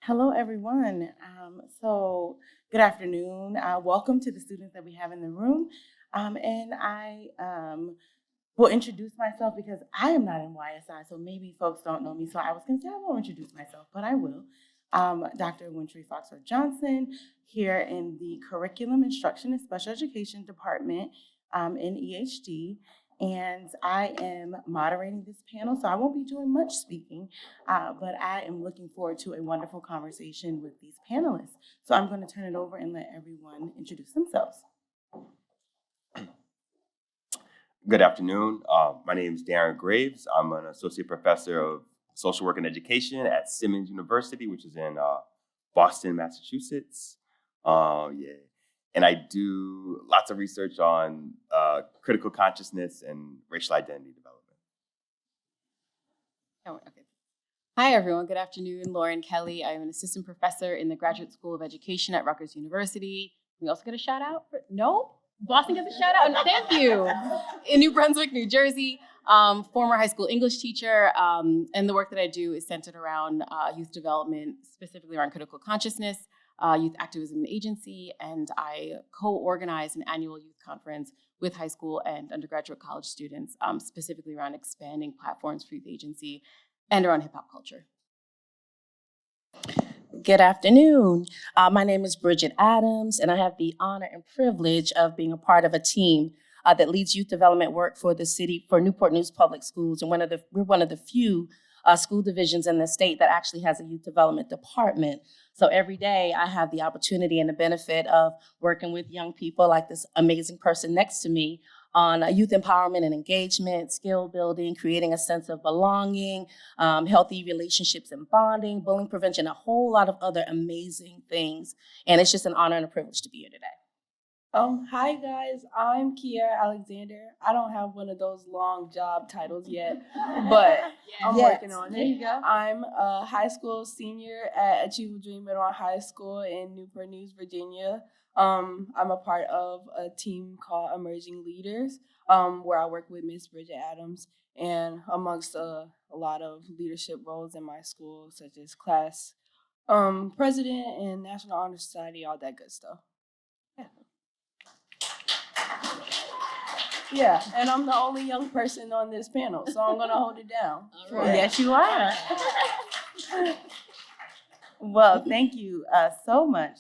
Hello, everyone. Good afternoon. Welcome to the students that we have in the room. And I will introduce myself because I am not in YSI, so maybe folks don't know me. So I was going to say I won't introduce myself, but I will. Dr. Wintry Foxworth Johnson here in the Curriculum Instruction and Special Education Department in EHD. And I am moderating this panel, so I won't be doing much speaking, but I am looking forward to a wonderful conversation with these panelists. So I'm going to turn it over and let everyone introduce themselves. Good afternoon. My name is Darren Graves. I'm an associate professor of social work and education at Simmons University, which is in Boston, Massachusetts. And I do lots of research on critical consciousness and racial identity development. Okay. Hi, everyone. Good afternoon. Lauren Kelly. I am an assistant professor in the Graduate School of Education at Rutgers University. We also get a shout out? No? Boston gets a shout out? Thank you. In New Brunswick, New Jersey. Former high school English teacher. And the work that I do is centered around youth development, specifically around critical consciousness, youth activism agency, and I co-organize an annual youth conference with high school and undergraduate college students, specifically around expanding platforms for youth agency and around hip hop culture. Good afternoon. My name is Bridget Adams, and I have the honor and privilege of being a part of a team that leads youth development work for the city, for Newport News Public Schools. And we're one of the few school divisions in the state that actually has a youth development department. So every day I have the opportunity and the benefit of working with young people like this amazing person next to me on youth empowerment and engagement, skill building, creating a sense of belonging, healthy relationships and bonding, bullying prevention, a whole lot of other amazing things. And it's just an honor and a privilege to be here today. Hi guys, I'm Kiera Alexander. I don't have one of those long job titles yet, but I'm working on it. There you go. I'm a high school senior at Achievable Dream Middle and High School in Newport News, Virginia. I'm a part of a team called Emerging Leaders, where I work with Miss Bridget Adams, and amongst a lot of leadership roles in my school, such as class president and National Honor Society, all that good stuff. Yeah, and I'm the only young person on this panel, so I'm going to hold it down. Right. Yes, you are. Well, thank you so much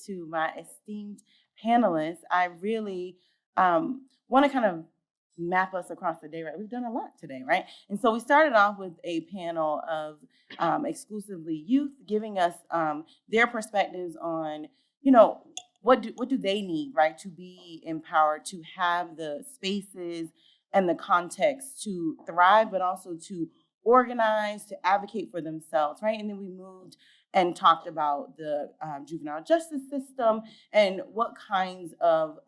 to my esteemed panelists. I really want to kind of map us across the day, right? We've done a lot today, right? And so we started off with a panel of exclusively youth, giving us their perspectives on, what do they need, right, to be empowered, to have the spaces and the context to thrive, but also to organize, to advocate for themselves, right? And then we moved and talked about the juvenile justice system and what kinds of,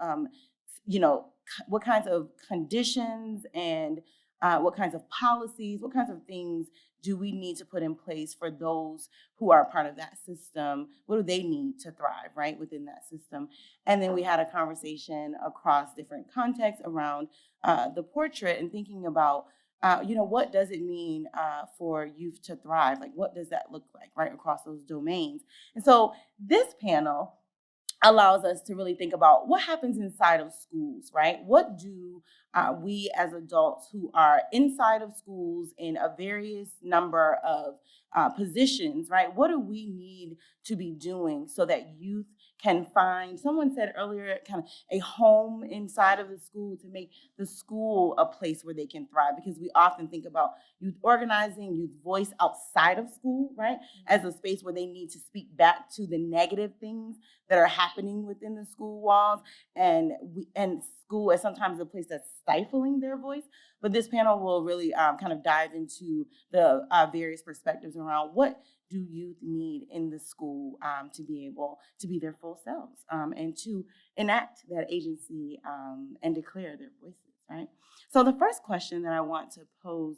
what kinds of conditions and what kinds of policies, what kinds of things do we need to put in place for those who are part of that system? What do they need to thrive, right, within that system? And then we had a conversation across different contexts around the portrait and thinking about, what does it mean for youth to thrive? Like, what does that look like, right, across those domains? And so this panel allows us to really think about what happens inside of schools, right? What do we as adults who are inside of schools in a various number of positions, right? What do we need to be doing so that youth can find, someone said earlier, kind of a home inside of the school to make the school a place where they can thrive? Because we often think about youth organizing, youth voice outside of school, right? As a space where they need to speak back to the negative things that are happening within the school walls, and school is sometimes a place that's stifling their voice. But this panel will really kind of dive into the various perspectives around what do youth need in the school to be able to be their full selves and to enact that agency and declare their voices, right? So the first question that I want to pose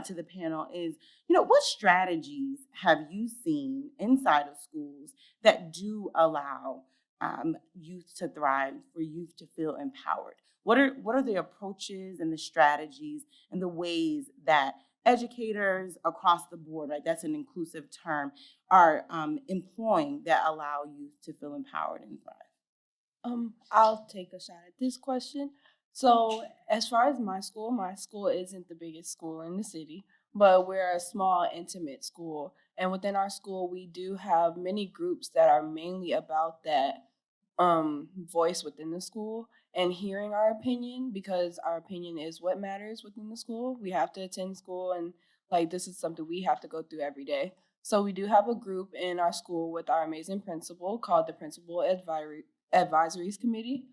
to the panel is, what strategies have you seen inside of schools that do allow youth to thrive, for youth to feel empowered? What are the approaches and the strategies and the ways that educators across the board, right? That's an inclusive term, are employing that allow youth to feel empowered and thrive? I'll take a shot at this question. So, as far as my school isn't the biggest school in the city, but we're a small, intimate school. And within our school, we do have many groups that are mainly about that voice within the school and hearing our opinion, because our opinion is what matters within the school. We have to attend school, and like this is something we have to go through every day. So we do have a group in our school with our amazing principal called the Principal Advisories Committee,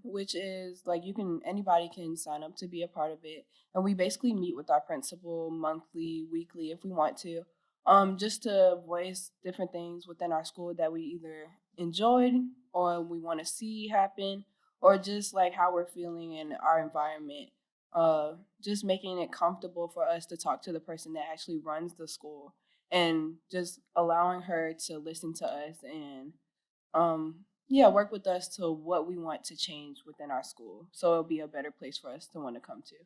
which is like anybody can sign up to be a part of it, and we basically meet with our principal monthly, weekly if we want to, just to voice different things within our school that we either enjoyed or we want to see happen, or just like how we're feeling in our environment. Just making it comfortable for us to talk to the person that actually runs the school, and just allowing her to listen to us and work with us to what we want to change within our school, so it'll be a better place for us to want to come to.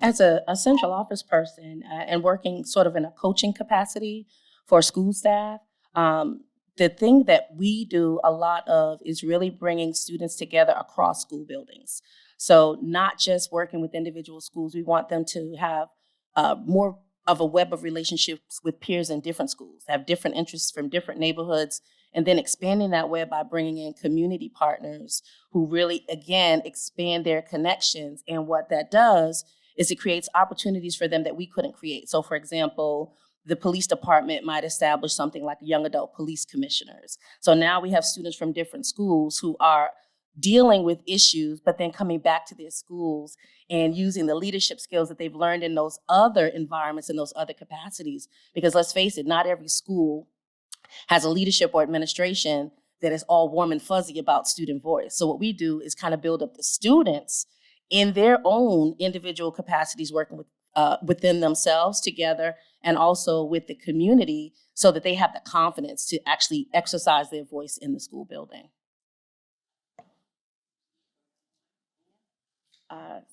As a central office person and working sort of in a coaching capacity for school staff, the thing that we do a lot of is really bringing students together across school buildings. So not just working with individual schools, we want them to have more of a web of relationships with peers in different schools, have different interests from different neighborhoods, and then expanding that web by bringing in community partners who really, again, expand their connections. And what that does is it creates opportunities for them that we couldn't create. So for example, the police department might establish something like young adult police commissioners. So now we have students from different schools who are dealing with issues, but then coming back to their schools and using the leadership skills that they've learned in those other environments and those other capacities. Because let's face it, not every school has a leadership or administration that is all warm and fuzzy about student voice. So what we do is kind of build up the students in their own individual capacities, working with within themselves together and also with the community, so that they have the confidence to actually exercise their voice in the school building.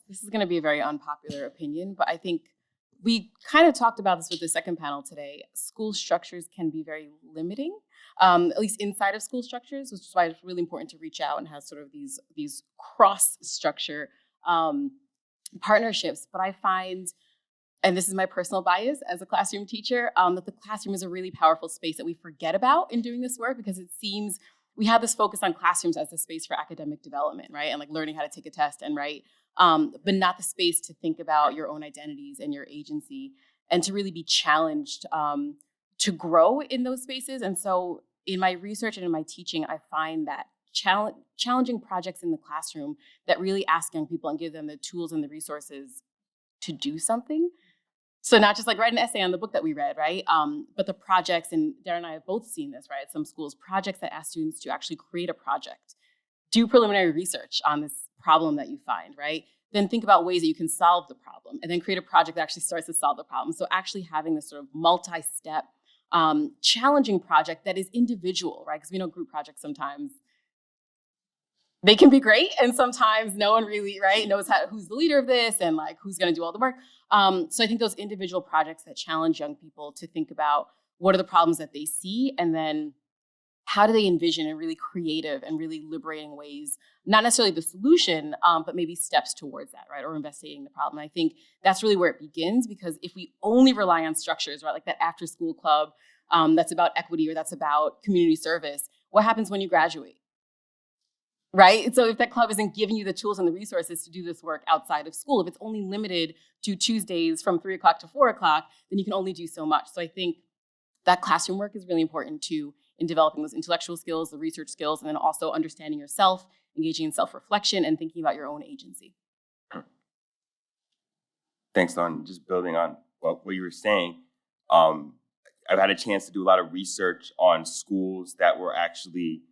This is going to be a very unpopular opinion, but I think we kind of talked about this with the second panel today. School structures can be very limiting, at least inside of school structures, which is why it's really important to reach out and have sort of these cross-structure partnerships. But I find, and this is my personal bias as a classroom teacher, that the classroom is a really powerful space that we forget about in doing this work, because it seems we have this focus on classrooms as a space for academic development, right? And like learning how to take a test and write, but not the space to think about your own identities and your agency, and to really be challenged to grow in those spaces. And so in my research and in my teaching, I find that challenging projects in the classroom that really ask young people and give them the tools and the resources to do something. So not just like write an essay on the book that we read, right? But the projects, and Darren and I have both seen this, right? At some schools, projects that ask students to actually create a project, do preliminary research on this problem that you find, right? Then think about ways that you can solve the problem, and then create a project that actually starts to solve the problem. So actually having this sort of multi-step, challenging project that is individual, right? Because we know group projects sometimes, they can be great, and sometimes no one really, right, knows who's the leader of this and like who's going to do all the work. So I think those individual projects that challenge young people to think about what are the problems that they see, and then how do they envision in really creative and really liberating ways, not necessarily the solution, but maybe steps towards that, right, or investigating the problem. I think that's really where it begins, because if we only rely on structures, right, like that after school club that's about equity or that's about community service, what happens when you graduate? Right? So if that club isn't giving you the tools and the resources to do this work outside of school, if it's only limited to Tuesdays from 3 o'clock to 4 o'clock, then you can only do so much. So I think that classroom work is really important too, in developing those intellectual skills, the research skills, and then also understanding yourself, engaging in self-reflection, and thinking about your own agency. Thanks, Lauren. Just building on what you were saying, I've had a chance to do a lot of research on schools that were actually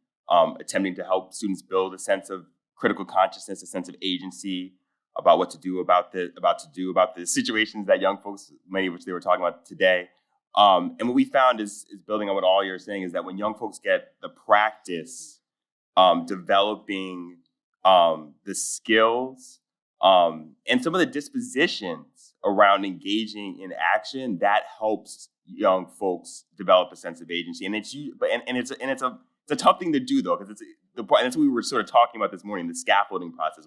attempting to help students build a sense of critical consciousness, a sense of agency about what to do about the situations that young folks, many of which they were talking about today. And what we found is building on what all you're saying, is that when young folks get the practice developing the skills And some of the dispositions around engaging in action that helps young folks develop a sense of agency. And it's a tough thing to do though, because and that's what we were sort of talking about this morning, the scaffolding process.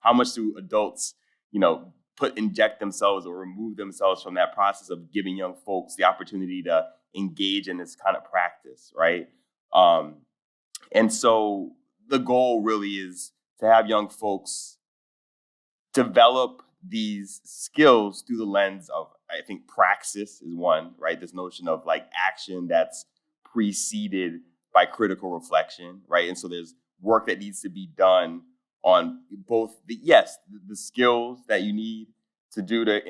How much do adults, inject themselves or remove themselves from that process of giving young folks the opportunity to engage in this kind of practice, right? And so the goal really is to have young folks develop these skills through the lens of, I think, praxis is one, right? This notion of like action that's preceded by critical reflection, right? And so there's work that needs to be done on both the skills that you need to do to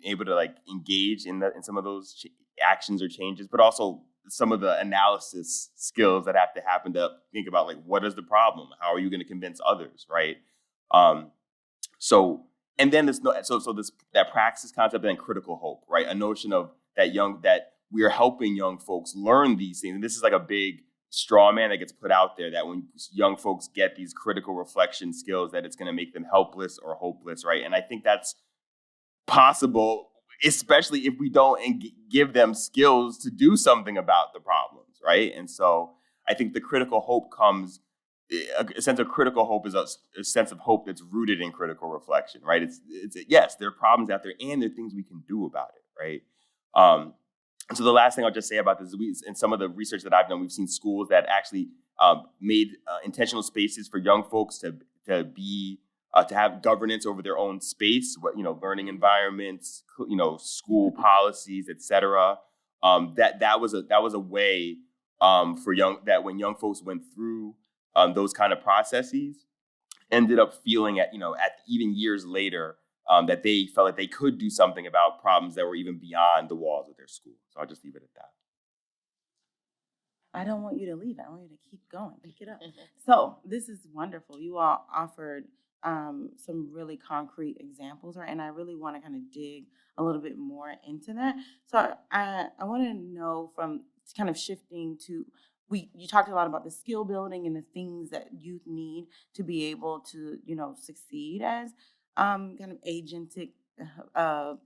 able to like engage in some of those actions or changes, but also some of the analysis skills that have to happen to think about like, what is the problem? How are you going to convince others, right? And then that praxis concept and then critical hope, right? A notion of that we are helping young folks learn these things. And this is like a big straw man that gets put out there that when young folks get these critical reflection skills, that it's going to make them helpless or hopeless, right? And I think that's possible, especially if we don't give them skills to do something about the problems, right? And so I think the critical hope comes. A sense of critical hope is a sense of hope that's rooted in critical reflection, right? It's yes, there are problems out there and there are things we can do about it, right? And so the last thing I'll just say about this is in some of the research that I've done, we've seen schools that actually made intentional spaces for young folks to have governance over their own space, learning environments, school policies, et cetera. That was a way when young folks went through those kind of processes, ended up feeling at even years later that they felt like they could do something about problems that were even beyond the walls of their school. So I'll just leave it at that. I don't want you to leave. I want you to keep going. Pick it up. So this is wonderful. You all offered some really concrete examples, right? And I really want to kind of dig a little bit more into that. So I want to know, from kind of shifting to, you talked a lot about the skill building and the things that youth need to be able to, succeed as kind of agentic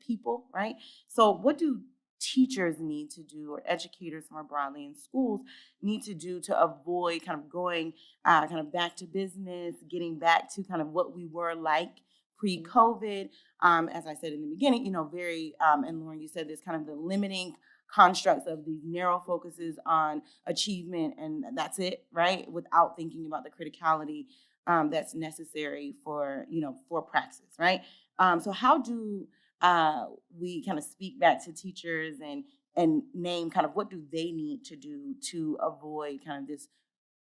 people, right? So what do teachers need to do, or educators more broadly in schools need to do to avoid kind of going kind of back to business, getting back to kind of what we were like pre-COVID? As I said in the beginning, very, and Lauren, you said this, kind of the limiting constructs of these narrow focuses on achievement, and that's it, right? Without thinking about the criticality that's necessary for praxis, right? So how do we kind of speak back to teachers and name kind of what do they need to do to avoid kind of this,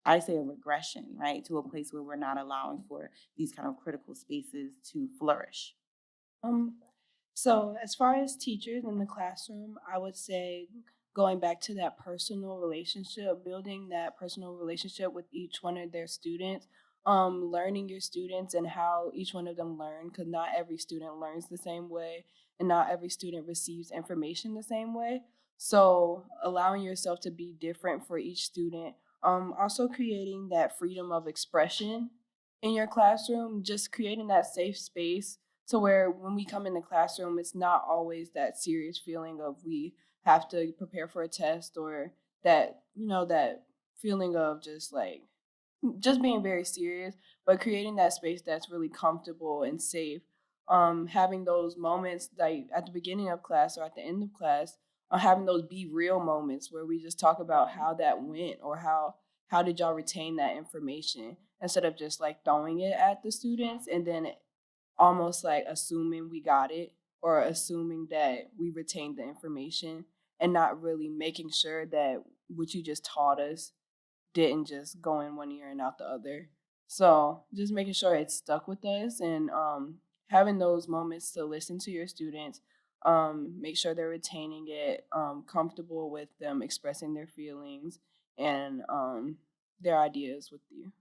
I say, a regression, right, to a place where we're not allowing for these kind of critical spaces to flourish? So as far as teachers in the classroom, I would say going back to that personal relationship, building that personal relationship with each one of their students, learning your students and how each one of them learn, because not every student learns the same way and not every student receives information the same way. So allowing yourself to be different for each student. Also creating that freedom of expression in your classroom, just creating that safe space to where when we come in the classroom, it's not always that serious feeling of we have to prepare for a test, or that, that feeling of just being very serious, but creating that space that's really comfortable and safe. Having those moments like at the beginning of class or at the end of class, having those be real moments where we just talk about how that went, or how did y'all retain that information, instead of just like throwing it at the students and then almost like assuming we got it, or assuming that we retained the information, and not really making sure that what you just taught us didn't just go in one ear and out the other. So just making sure it stuck with us, and having those moments to listen to your students, make sure they're retaining it, comfortable with them expressing their feelings and their ideas with you.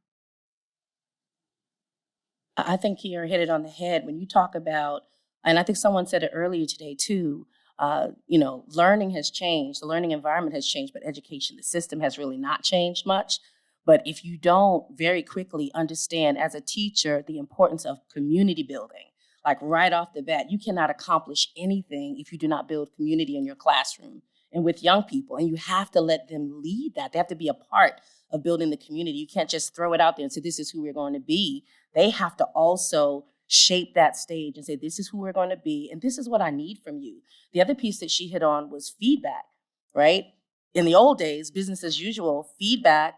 I think Kiara hit it on the head when you talk about, and I think someone said it earlier today too, learning has changed, the learning environment has changed, but education, the system has really not changed much. But if you don't very quickly understand as a teacher the importance of community building, like right off the bat, you cannot accomplish anything if you do not build community in your classroom and with young people. And you have to let them lead that. They have to be a part of building the community. You can't just throw it out there and say, this is who we're going to be. They have to also shape that stage and say, this is who we're going to be, and this is what I need from you. The other piece that she hit on was feedback, right? In the old days, business as usual, feedback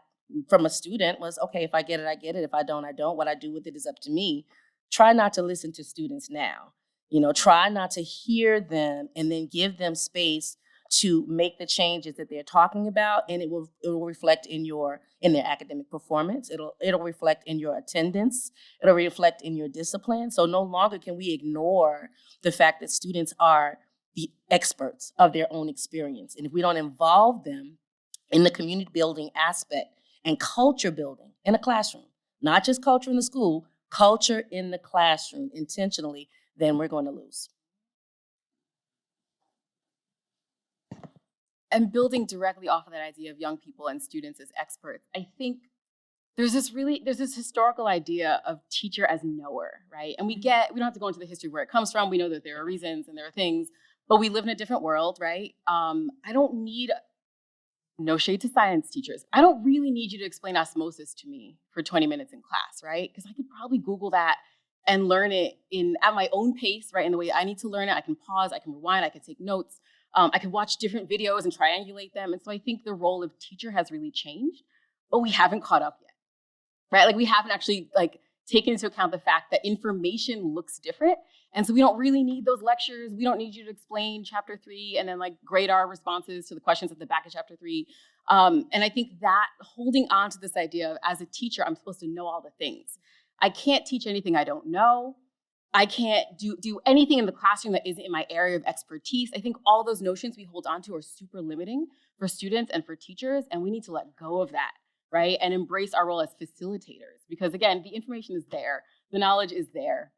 from a student was, okay, if I get it, I get it. If I don't, I don't. What I do with it is up to me. Try not to listen to students now. Try not to hear them and then give them space to make the changes that they're talking about, and it will reflect in their academic performance. It'll reflect in your attendance. It'll reflect in your discipline. So no longer can we ignore the fact that students are the experts of their own experience. And if we don't involve them in the community building aspect and culture building in a classroom, not just culture in the school, culture in the classroom intentionally, then we're going to lose. And building directly off of that idea of young people and students as experts, I think there's this historical idea of teacher as knower, right? And we don't have to go into the history where it comes from. We know that there are reasons and there are things, but we live in a different world, right? I don't need, no shade to science teachers, I don't really need you to explain osmosis to me for 20 minutes in class, right? Because I could probably Google that and learn it at my own pace, right? In the way I need to learn it. I can pause, I can rewind, I can take notes. I can watch different videos and triangulate them. And so I think the role of teacher has really changed, but we haven't caught up yet, right? Like we haven't actually taken into account the fact that information looks different. And so we don't really need those lectures. We don't need you to explain chapter 3 and then grade our responses to the questions at the back of chapter 3. And I think that holding on to this idea of, as a teacher, I'm supposed to know all the things. I can't teach anything I don't know. I can't do anything in the classroom that isn't in my area of expertise. I think all those notions we hold on to are super limiting for students and for teachers, and we need to let go of that, right? And embrace our role as facilitators, because again, the information is there, the knowledge is there.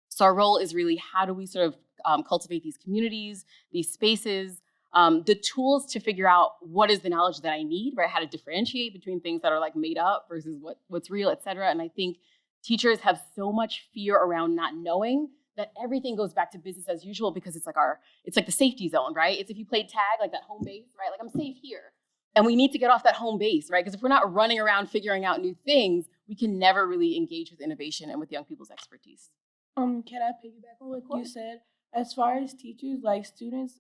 So our role is really, how do we sort of cultivate these communities, these spaces, the tools to figure out what is the knowledge that I need, right? How to differentiate between things that are made up versus what's real, et cetera. And I think teachers have so much fear around not knowing that everything goes back to business as usual, because it's like the safety zone, right? It's if you played tag, that home base, right? I'm safe here. And we need to get off that home base, right? Because if we're not running around figuring out new things, we can never really engage with innovation and with young people's expertise. Can I piggyback on what you said? As far as teachers, students,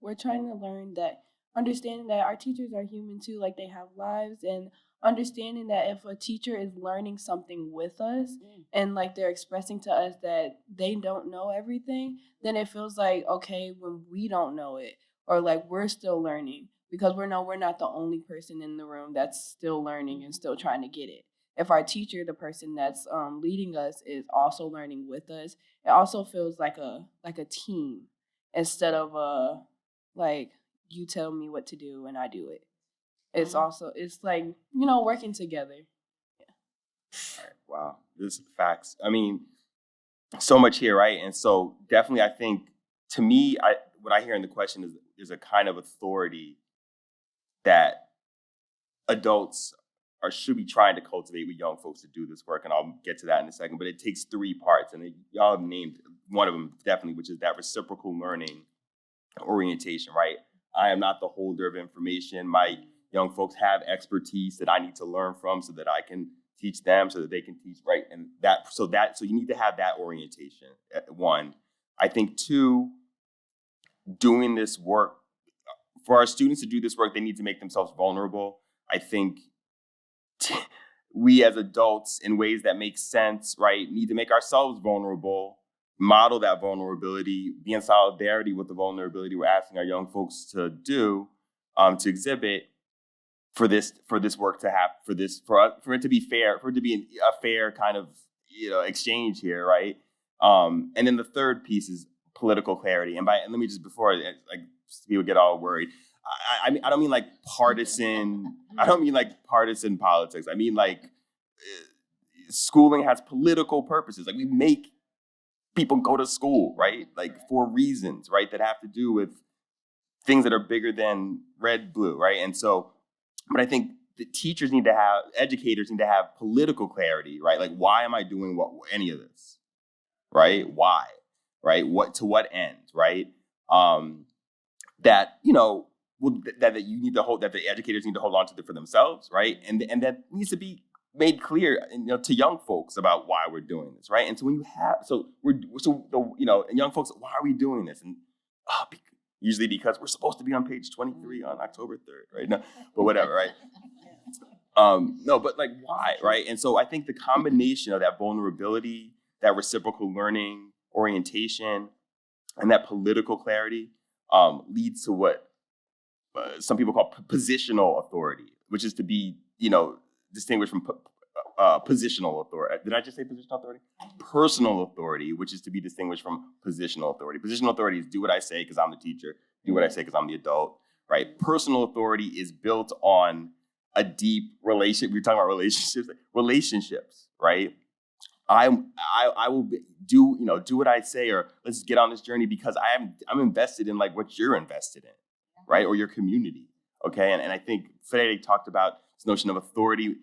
we're trying to learn that, understanding that our teachers are human too, they have lives, and understanding that if a teacher is learning something with us and they're expressing to us that they don't know everything, then it feels okay when we don't know it, or we're still learning, because we're not the only person in the room that's still learning and still trying to get it. If our teacher, the person that's leading us, is also learning with us, it also feels like a team, instead of you tell me what to do and I do it. It's also, working together. Yeah. All right, wow, this is facts. I mean, so much here, right? And so definitely, I think, to me, what I hear in the question is a kind of authority that adults should be trying to cultivate with young folks to do this work. And I'll get to that in a second, but it takes 3 parts. And y'all have named one of them definitely, which is that reciprocal learning orientation, right? I am not the holder of information. My young folks have expertise that I need to learn from so that I can teach them, so that they can teach, right? And so you need to have that orientation, 1. I think 2, doing this work, for our students to do this work, they need to make themselves vulnerable. I think we as adults, in ways that make sense, right, need to make ourselves vulnerable, model that vulnerability, be in solidarity with the vulnerability we're asking our young folks to do, to exhibit, for this work to happen, for it to be fair, for it to be a fair kind of exchange here, right? And then the third piece is political clarity. And let me just, before people get all worried, I don't mean partisan. I don't mean partisan politics. I mean schooling has political purposes. We make people go to school, right? For reasons, right, that have to do with things that are bigger than red, blue, right? And so, but I think the educators need to have political clarity, right? Why am I doing any of this? right? Why, right? To what end, right? That, that you need to hold, that the educators need to hold on to for themselves, right? And that needs to be made clear, to young folks about why we're doing this, right? And so when you have, and young folks, why are we doing this? And usually because we're supposed to be on page 23 on October 3rd, right? No, but whatever, right? No, but like why, right? And so I think the combination of that vulnerability, that reciprocal learning orientation, and that political clarity leads to what some people call positional authority, which is to be, distinguished from positional authority. Did I just say positional authority? Personal authority, which is to be distinguished from positional authority. Positional authority is do what I say because I'm the teacher, do what I say because I'm the adult, right? Personal authority is built on a deep relationship. We're talking about relationships, right? I will do what I say, or let's get on this journey because I'm invested in like what you're invested in, right? Or your community, okay? And I think Frederick talked about this notion of authority.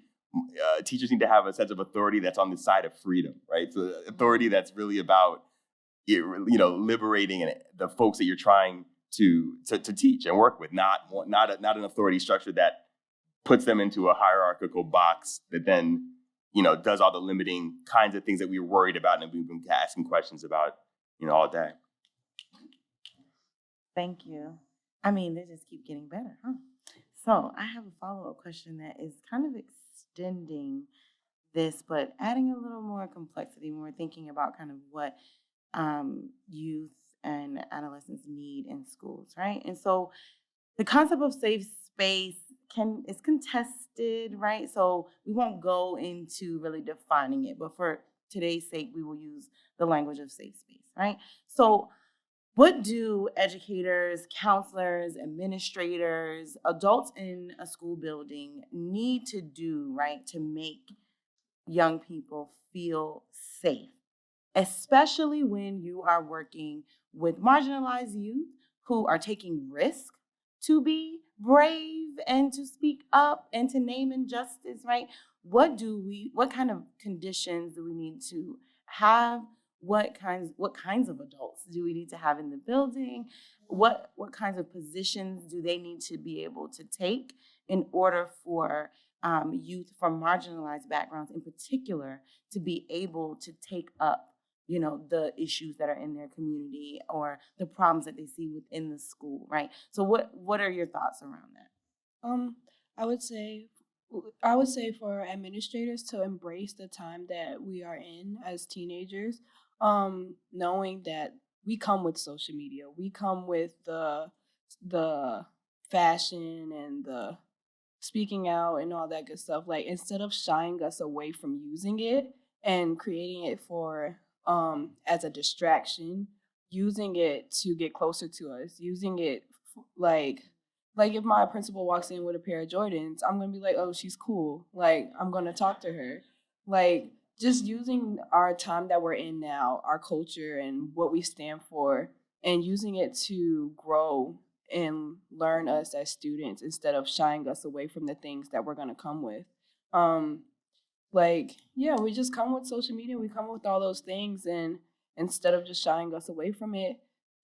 Teachers need to have a sense of authority that's on the side of freedom, right? So authority that's really about liberating the folks that you're trying to teach and work with, not an authority structure that puts them into a hierarchical box that then does all the limiting kinds of things that we were worried about and we've been asking questions about all day. Thank you. I mean, they just keep getting better, huh? So I have a follow-up question that is kind of extending this, but adding a little more complexity when we're thinking about kind of what youth and adolescents need in schools, right? And so the concept of safe space is contested, right? So we won't go into really defining it, but for today's sake, we will use the language of safe space, right? So what do educators, counselors, administrators, adults in a school building need to do, right, to make young people feel safe, especially when you are working with marginalized youth who are taking risk to be brave and to speak up and to name injustice, right? What kind of conditions do we need to have? What kinds of adults do we need to have in the building? What kinds of positions do they need to be able to take in order for youth from marginalized backgrounds in particular to be able to take up the issues that are in their community or the problems that they see within the school, right? So what are your thoughts around that? I would say for administrators to embrace the time that we are in as teenagers, knowing that we come with social media, we come with the fashion and the speaking out and all that good stuff. Like instead of shying us away from using it and creating it for as a distraction, using it to get closer to us, using it like if my principal walks in with a pair of Jordans, I'm gonna be like, oh, she's cool. Like I'm gonna talk to her. Like just using our time that we're in now, our culture and what we stand for, and using it to grow and learn us as students instead of shying us away from the things that we're gonna come with. We just come with social media, we come with all those things, and instead of just shying us away from it,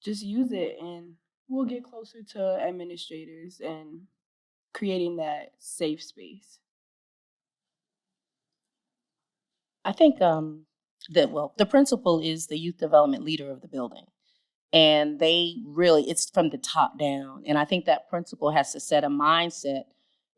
just use it and we'll get closer to administrators and creating that safe space. I think the principal is the youth development leader of the building. And it's from the top down. And I think that principal has to set a mindset,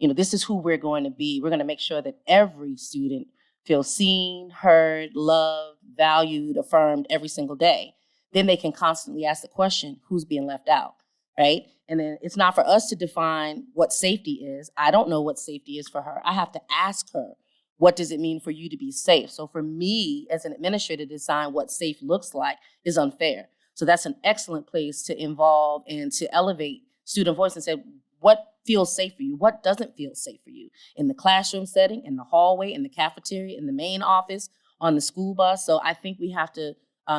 this is who we're going to be. We're going to make sure that every student feels seen, heard, loved, valued, affirmed every single day. Then they can constantly ask the question, who's being left out, right? And then it's not for us to define what safety is. I don't know what safety is for her. I have to ask her, what does it mean for you to be safe? So for me, as an administrator, to design what safe looks like is unfair. So that's an excellent place to involve and to elevate student voice and say, what feels safe for you? What doesn't feel safe for you? In the classroom setting, in the hallway, in the cafeteria, in the main office, on the school bus. So I think we have to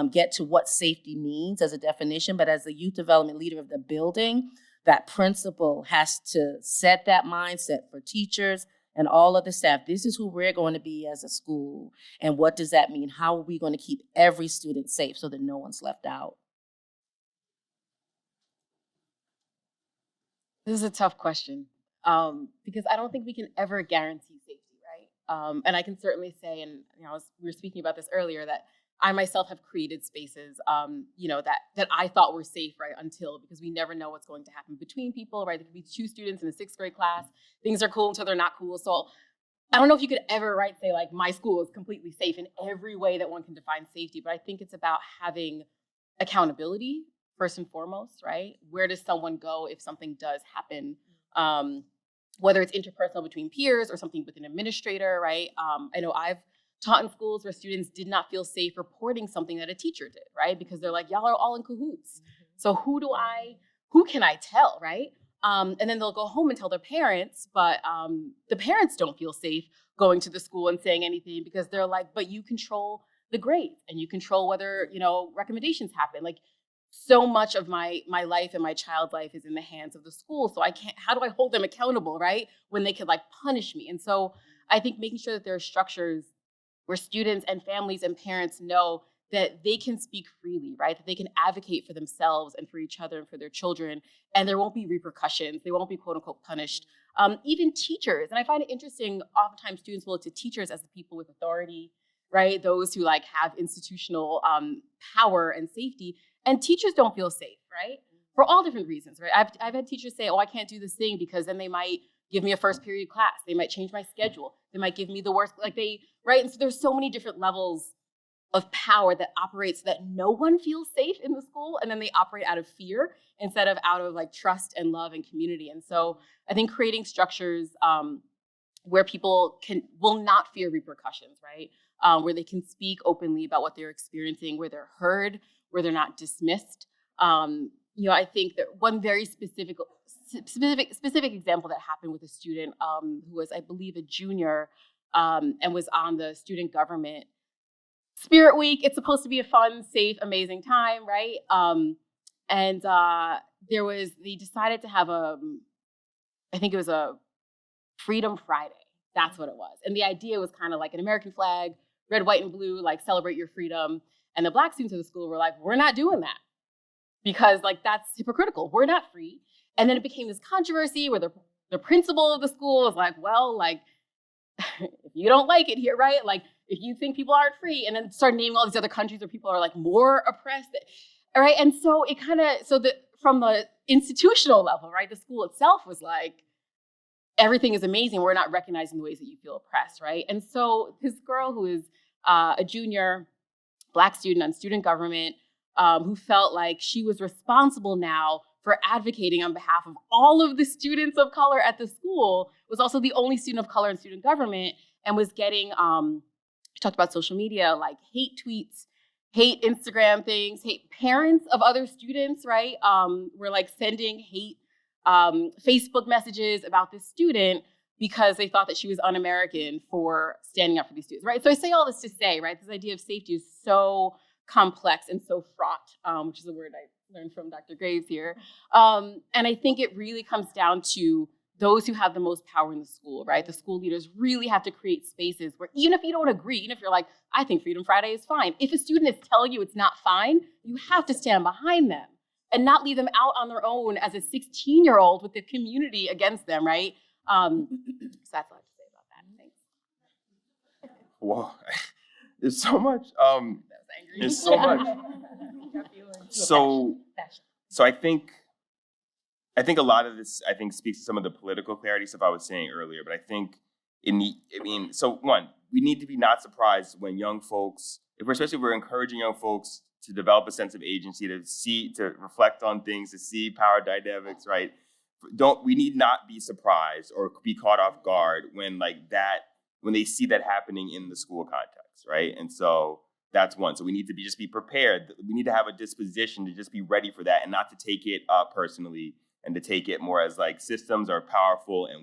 get to what safety means as a definition, but as the youth development leader of the building, that principal has to set that mindset for teachers, and all of the staff, this is who we're going to be as a school. And what does that mean? How are we going to keep every student safe so that no one's left out? This is a tough question because I don't think we can ever guarantee safety, right? And I can certainly say, and we were speaking about this earlier, that I myself have created spaces, that I thought were safe, right? Because we never know what's going to happen between people, right? There could be 2 students in a 6th grade class. Things are cool until they're not cool. So I don't know if you could ever, right, say like my school is completely safe in every way that one can define safety, but I think it's about having accountability first and foremost, right? Where does someone go if something does happen? Whether it's interpersonal between peers or something with an administrator, right? I know I've taught in schools where students did not feel safe reporting something that a teacher did, right? Because they're like, y'all are all in cahoots. So who can I tell, right? And then they'll go home and tell their parents, but the parents don't feel safe going to the school and saying anything because they're like, but you control the grades and you control whether, recommendations happen. Like, so much of my life and my child life is in the hands of the school. So how do I hold them accountable, right? When they could like punish me. And so I think making sure that there are structures where students and families and parents know that they can speak freely, right? That they can advocate for themselves and for each other and for their children. And there won't be repercussions. They won't be quote unquote punished. Even teachers. And I find it interesting, oftentimes students will look to teachers as the people with authority, right? Those who like have institutional power and safety. And teachers don't feel safe, right? For all different reasons, right? I've had teachers say, oh, I can't do this thing because then they might give me a first period class. They might change my schedule. They might give me the worst, right? And so there's so many different levels of power that operates so that no one feels safe in the school. And then they operate out of fear instead of out of like trust and love and community. And so I think creating structures where people will not fear repercussions, right? Where they can speak openly about what they're experiencing, where they're heard, where they're not dismissed. I think that one very specific example that happened with a student who was, I believe, a junior and was on the student government. Spirit Week, it's supposed to be a fun, safe, amazing time, right? They decided to have I think it was a Freedom Friday. That's what it was. And the idea was kind of like an American flag, red, white, and blue, like celebrate your freedom. And the Black students of the school were like, we're not doing that because like that's hypocritical. We're not free. And then it became this controversy where the principal of the school was like, well, like, if you don't like it here, right? Like, if you think people aren't free, and then start naming all these other countries where people are like more oppressed, all right? And so it kind of, from the institutional level, right? The school itself was like, everything is amazing. We're not recognizing the ways that you feel oppressed, right? And so this girl who is a junior Black student on student government who felt like she was responsible now for advocating on behalf of all of the students of color at the school, was also the only student of color in student government, and was getting, talked about social media, like hate tweets, hate Instagram things, hate parents of other students, right? Were like sending hate Facebook messages about this student because they thought that she was un-American for standing up for these students, right? So I say all this to say, right, this idea of safety is so complex and so fraught, which is a word I learned from Dr. Graves here. And I think it really comes down to those who have the most power in the school, right? The school leaders really have to create spaces where even if you don't agree, even if you're like, I think Freedom Friday is fine, if a student is telling you it's not fine, you have to stand behind them and not leave them out on their own as a 16-year-old with the community against them, right? So that's all I have to say about that. Thanks. Well, there's so much. That was angry. There's so much. So I think a lot of this, speaks to some of the political clarity stuff I was saying earlier. But I think one, we need to be not surprised when young folks, especially if we're encouraging young folks to develop a sense of agency, to reflect on things, to see power dynamics, right? We need not be surprised or be caught off guard when they see that happening in the school context, right? And so that's one. So we need to just be prepared. We need to have a disposition to just be ready for that and not to take it personally, and to take it more as like systems are powerful, and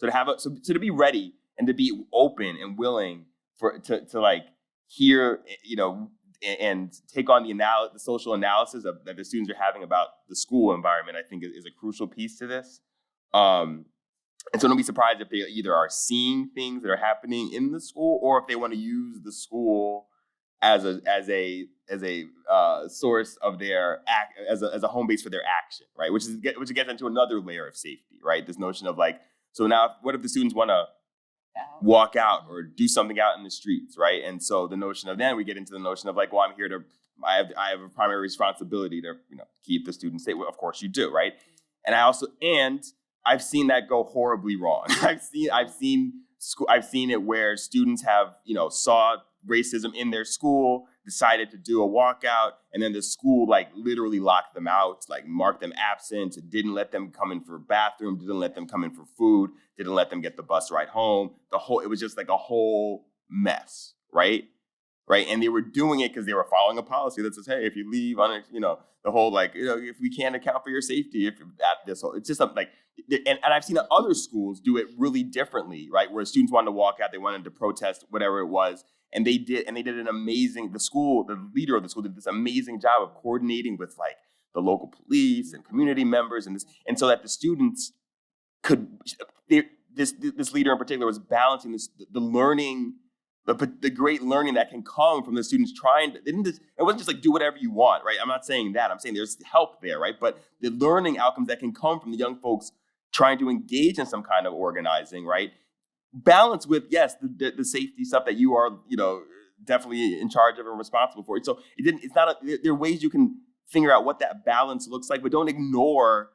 to be ready and to be open and willing to hear, and take on the social analysis that the students are having about the school environment, I think is a crucial piece to this. And so don't be surprised if they either are seeing things that are happening in the school, or if they want to use the school as a source of their as a home base for their action, right? Which gets into another layer of safety, right? This notion of like, so now what if the students want to walk out or do something out in the streets, right? And so the notion of then we get into the notion of like, well, I'm here to, I have a primary responsibility to, keep the students safe. Well, of course you do, right? And I've seen that go horribly wrong. I've seen it where students have, saw racism in their school, decided to do a walkout, and then the school like literally locked them out, like marked them absent, didn't let them come in for bathroom, didn't let them come in for food, didn't let them get the bus ride home. It was just like a whole mess, right? Right. And they were doing it because they were following a policy that says, hey, if you leave on, the whole like, if we can't account for your safety, if at this whole, it's just something like, and I've seen other schools do it really differently, right? Where students wanted to walk out, they wanted to protest, whatever it was. And they did an amazing, the leader of the school did this amazing job of coordinating with like the local police and community members and so that the students could, this leader in particular was balancing the learning, the great learning that can come from the students it wasn't just like do whatever you want, right? I'm not saying that. I'm saying there's help there, right? But the learning outcomes that can come from the young folks trying to engage in some kind of organizing, right? Balance with, yes, the safety stuff that you are, definitely in charge of and responsible for. So there are ways you can figure out what that balance looks like, but don't ignore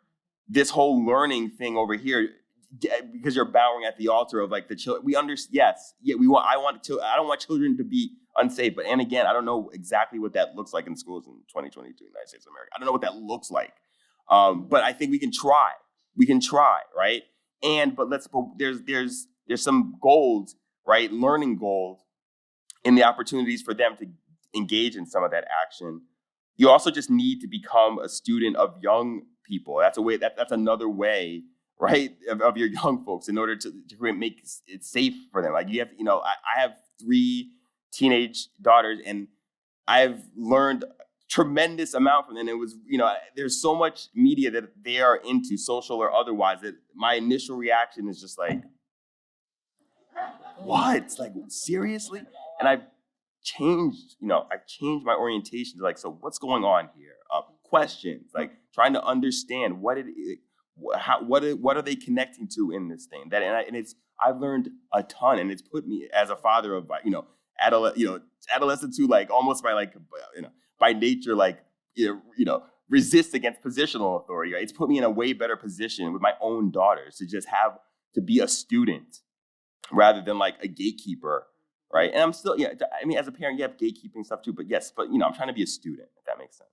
this whole learning thing over here because you're bowing at the altar of like the children. We understand, yes, yeah, I don't want children to be unsafe, but and again, I don't know exactly what that looks like in schools in 2022 in the United States of America. I don't know what that looks like, but I think we can try. We can try, right? But there's some goals, right? Learning goals in the opportunities for them to engage in some of that action. You also just need to become a student of young people. That's another way, right, of your young folks in order to make it safe for them. Like you have, I have 3 teenage daughters, and I've learned tremendous amount from them. It was, there's so much media that they are into, social or otherwise, that my initial reaction is just like, what? Like, seriously? And I've changed my orientation to like, so what's going on here? Questions, like trying to understand what are they connecting to in this thing? I've learned a ton, and it's put me as a father of, adolescents who like almost by nature, like, resist against positional authority, right? It's put me in a way better position with my own daughters to be a student rather than like a gatekeeper, right? And I'm still, as a parent, you have gatekeeping stuff too, but I'm trying to be a student, if that makes sense.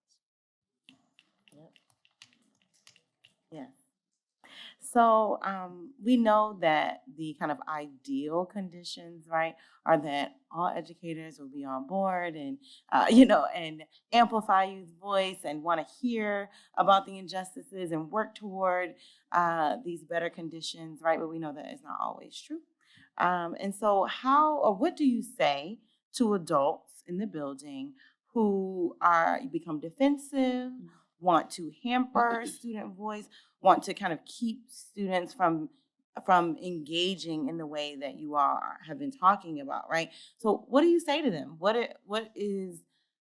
Yeah. So we know that the kind of ideal conditions, right, are that all educators will be on board and, and amplify youth voice and want to hear about the injustices and work toward these better conditions, right? But we know that is not always true. And so what do you say to adults in the building who become defensive, want to hamper student voice, want to kind of keep students from engaging in the way that you have been talking about, right? So what do you say to them? What is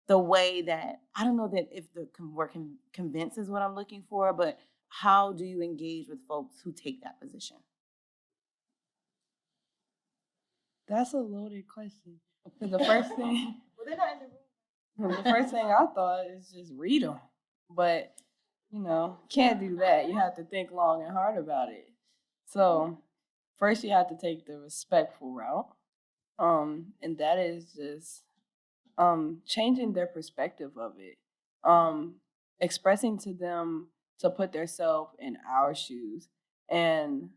the way that, I don't know that if the word convince is what I'm looking for, but how do you engage with folks who take that position? That's a loaded question. The first thing, Well, they're not in the room. the first thing I thought is just read them. But, can't do that. You have to think long and hard about it. So first you have to take the respectful route. And that is just changing their perspective of it. Expressing to them to put themselves in our shoes and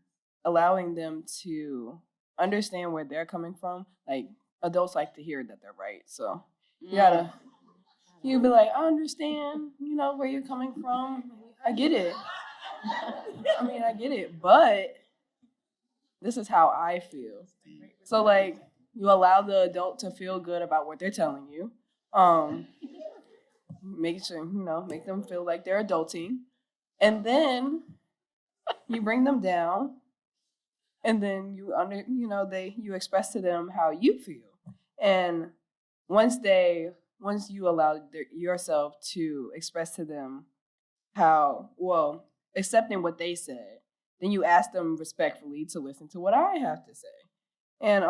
allowing them to understand where they're coming from. Like, adults like to hear that they're right. So you'll be like, I understand, where you're coming from. I get it. I get it, but this is how I feel. So like, you allow the adult to feel good about what they're telling you. Make sure, make them feel like they're adulting. And then you bring them down and then you express to them how you feel. And once you allow yourself to express to them accepting what they said, then you ask them respectfully to listen to what I have to say. And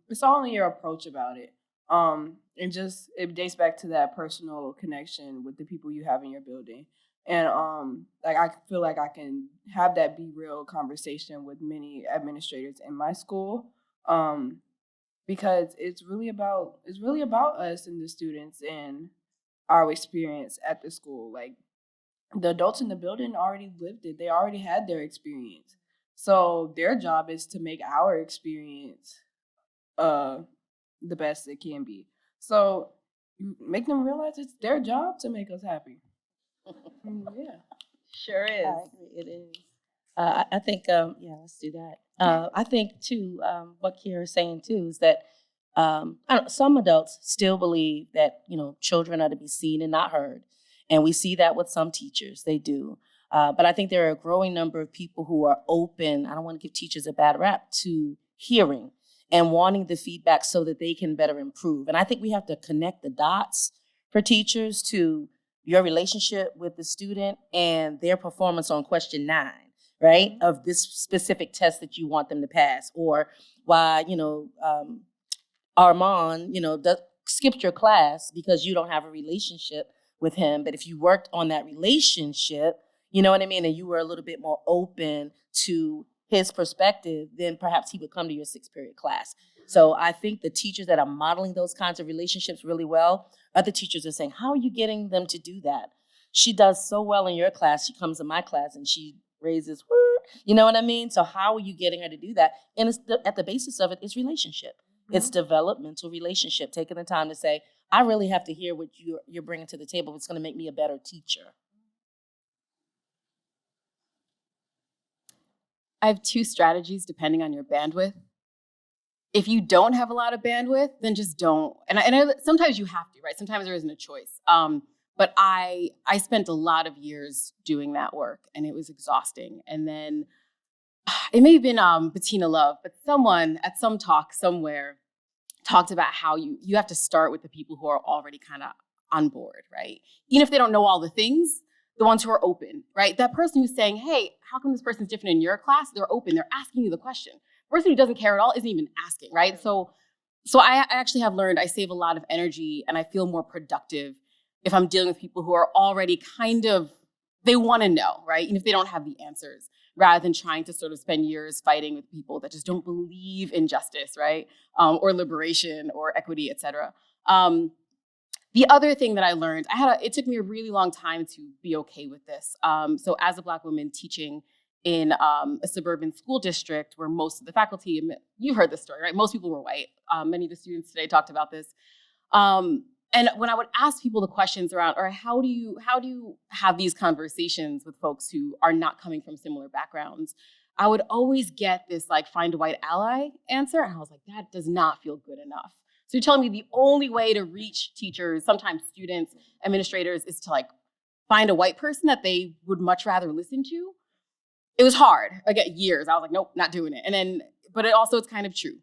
it's all in your approach about it. And just it dates back to that personal connection with the people you have in your building. And like I feel like I can have that be real conversation with many administrators in my school. Because it's really about us and the students and our experience at the school. Like the adults in the building already lived it. They already had their experience. So their job is to make our experience the best it can be. So you make them realize it's their job to make us happy. Yeah. Sure is. I agree, it is. I think, let's do that. I think, too, what Kiera is saying, too, is that some adults still believe that, children are to be seen and not heard. And we see that with some teachers, they do. But I think there are a growing number of people who are open, I don't want to give teachers a bad rap, to hearing and wanting the feedback so that they can better improve. And I think we have to connect the dots for teachers to your relationship with the student and their performance on question 9, right, of this specific test that you want them to pass, or why, Armand, skipped your class because you don't have a relationship with him. But if you worked on that relationship, you know what I mean, and you were a little bit more open to his perspective, then perhaps he would come to your 6th period class. So I think the teachers that are modeling those kinds of relationships really well, other teachers are saying, how are you getting them to do that? She does so well in your class. She comes to my class and she raises, you know what I mean? So how are you getting her to do that? And it's at the basis of it is relationship. Mm-hmm. It's developmental relationship, taking the time to say, I really have to hear what you're bringing to the table. It's going to make me a better teacher. I have 2 strategies depending on your bandwidth. If you don't have a lot of bandwidth, then just don't. And sometimes you have to, right? Sometimes there isn't a choice. But I spent a lot of years doing that work, and it was exhausting. And then it may have been Bettina Love, but someone at some talk somewhere talked about how you have to start with the people who are already kind of on board, right? Even if they don't know all the things, the ones who are open, right? That person who's saying, hey, how come this person's different in your class? They're open, they're asking you the question. The person who doesn't care at all isn't even asking, right? So I actually have learned I save a lot of energy and I feel more productive if I'm dealing with people who are already they want to know, right? Even if they don't have the answers, rather than trying to sort of spend years fighting with people that just don't believe in justice, right? Or liberation or equity, et cetera. The other thing that I learned, it took me a really long time to be okay with this. So as a Black woman teaching in a suburban school district where most of the faculty, you heard this story, right? Most people were white. Many of the students today talked about this. And when I would ask people the questions around, or how do you have these conversations with folks who are not coming from similar backgrounds, I would always get this like find a white ally answer. And I was like, that does not feel good enough. So you're telling me the only way to reach teachers, sometimes students, administrators, is to like find a white person that they would much rather listen to? It was hard. Like years, I was like, nope, not doing it. But it's kind of true.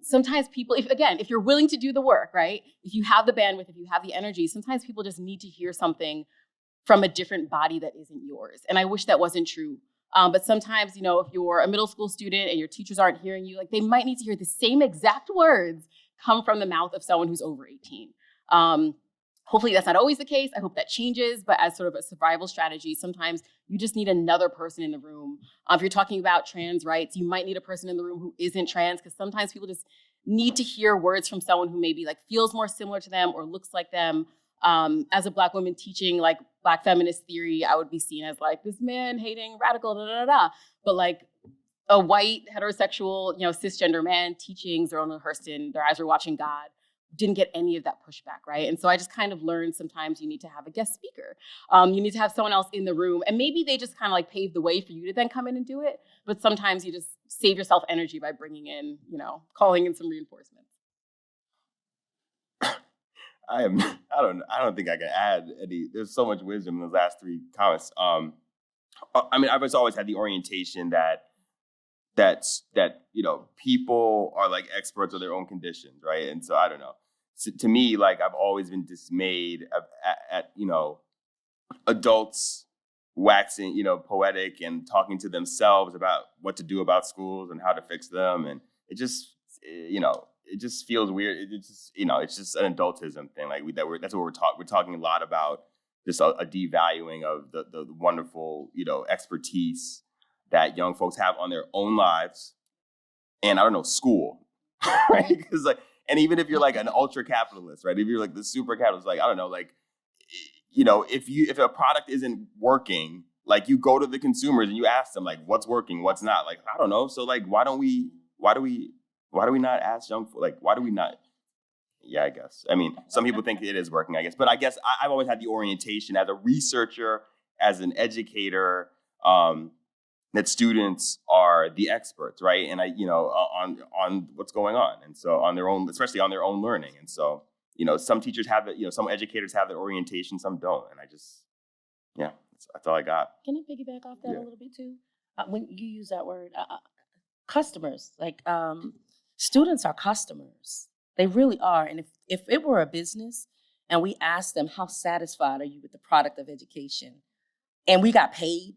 Sometimes people, if you're willing to do the work, right? If you have the bandwidth, if you have the energy, sometimes people just need to hear something from a different body that isn't yours. And I wish that wasn't true. But sometimes, if you're a middle school student and your teachers aren't hearing you, like they might need to hear the same exact words come from the mouth of someone who's over 18. Hopefully that's not always the case. I hope that changes, but as sort of a survival strategy, sometimes you just need another person in the room. If you're talking about trans rights, you might need a person in the room who isn't trans, because sometimes people just need to hear words from someone who maybe like feels more similar to them or looks like them. As a Black woman teaching like Black feminist theory, I would be seen as like this man hating radical, But like a white heterosexual, cisgender man teaching Zora Hurston, Their Eyes Were Watching God, didn't get any of that pushback, right? And so I just kind of learned sometimes you need to have a guest speaker. You need to have someone else in the room, and maybe they just kind of like pave the way for you to then come in and do it. But sometimes you just save yourself energy by bringing in, calling in some reinforcements. I don't think I can add any. There's so much wisdom in those last 3 comments. I've always had the orientation that that people are like experts of their own conditions, right? And so I don't know. So, to me, like I've always been dismayed at adults waxing poetic and talking to themselves about what to do about schools and how to fix them, and it just it just feels weird. It's just it's just an adultism thing. Like that's what we're talking a lot about. Just a devaluing of the wonderful expertise that young folks have on their own lives, and I don't know, school, right? Because and even if you're like an ultra capitalist, right? If you're like the super capitalist, like I don't know, like if a product isn't working, like you go to the consumers and you ask them like what's working, what's not. Like I don't know. So like why do we not ask young folks? Like why do we not? Yeah, I guess. I mean, some people think it is working, I guess, but I guess I've always had the orientation as a researcher, as an educator, that students are the experts, right? And on what's going on, and so on their own, especially on their own learning. And so some teachers have it, some educators have that orientation, some don't. And that's all I got. Can I piggyback off that a little bit too? When you use that word, customers, like students are customers. They really are. And if it were a business and we asked them, how satisfied are you with the product of education? And we got paid,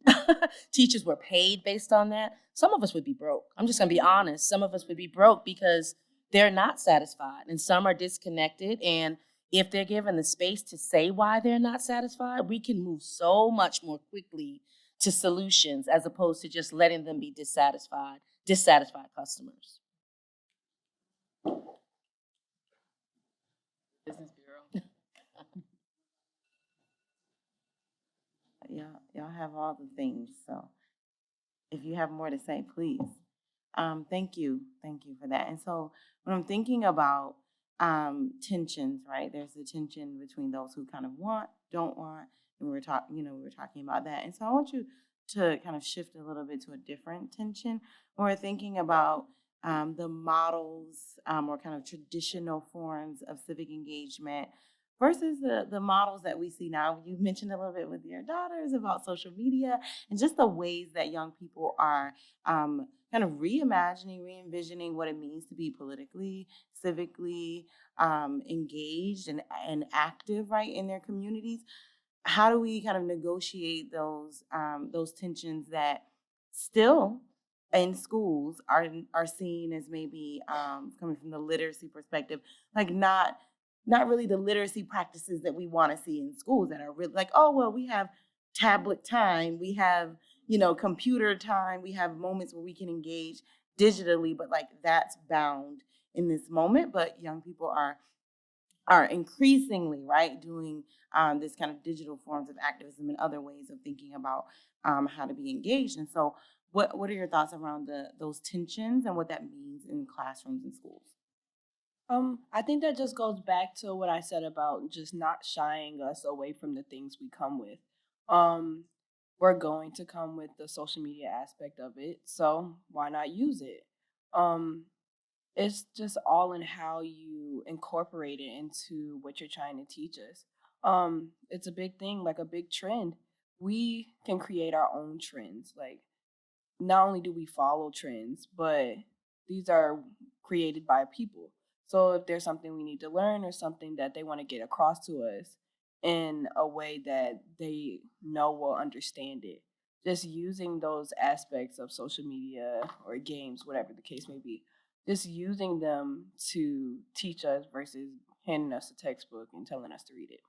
teachers were paid based on that, some of us would be broke. I'm just gonna be honest. Some of us would be broke because they're not satisfied, and some are disconnected. And if they're given the space to say why they're not satisfied, we can move so much more quickly to solutions as opposed to just letting them be dissatisfied customers. Business Bureau. Y'all have all the things. So if you have more to say, please. Thank you for that. And so when I'm thinking about tensions, right? There's a tension between those who kind of want, don't want, and we were talking about that. And so I want you to kind of shift a little bit to a different tension when we're thinking about the models or kind of traditional forms of civic engagement versus the models that we see now. You mentioned a little bit with your daughters about social media and just the ways that young people are kind of re-envisioning what it means to be politically, civically engaged and active, right, in their communities. How do we kind of negotiate those tensions that still in schools are seen as maybe coming from the literacy perspective, like not really the literacy practices that we want to see in schools that are really like, oh, well, we have tablet time, we have, computer time, we have moments where we can engage digitally, but like that's bound in this moment. But young people are increasingly, right, doing this kind of digital forms of activism and other ways of thinking about how to be engaged. And so what are your thoughts around those tensions and what that means in classrooms and schools? I think that just goes back to what I said about just not shying us away from the things we come with. We're going to come with the social media aspect of it, so why not use it? It's just all in how you incorporate it into what you're trying to teach us. It's a big thing, like a big trend. We can create our own trends. Like, not only do we follow trends, but these are created by people. So if there's something we need to learn or something that they want to get across to us in a way that they know will understand it, just using those aspects of social media or games, whatever the case may be, just using them to teach us versus handing us a textbook and telling us to read it.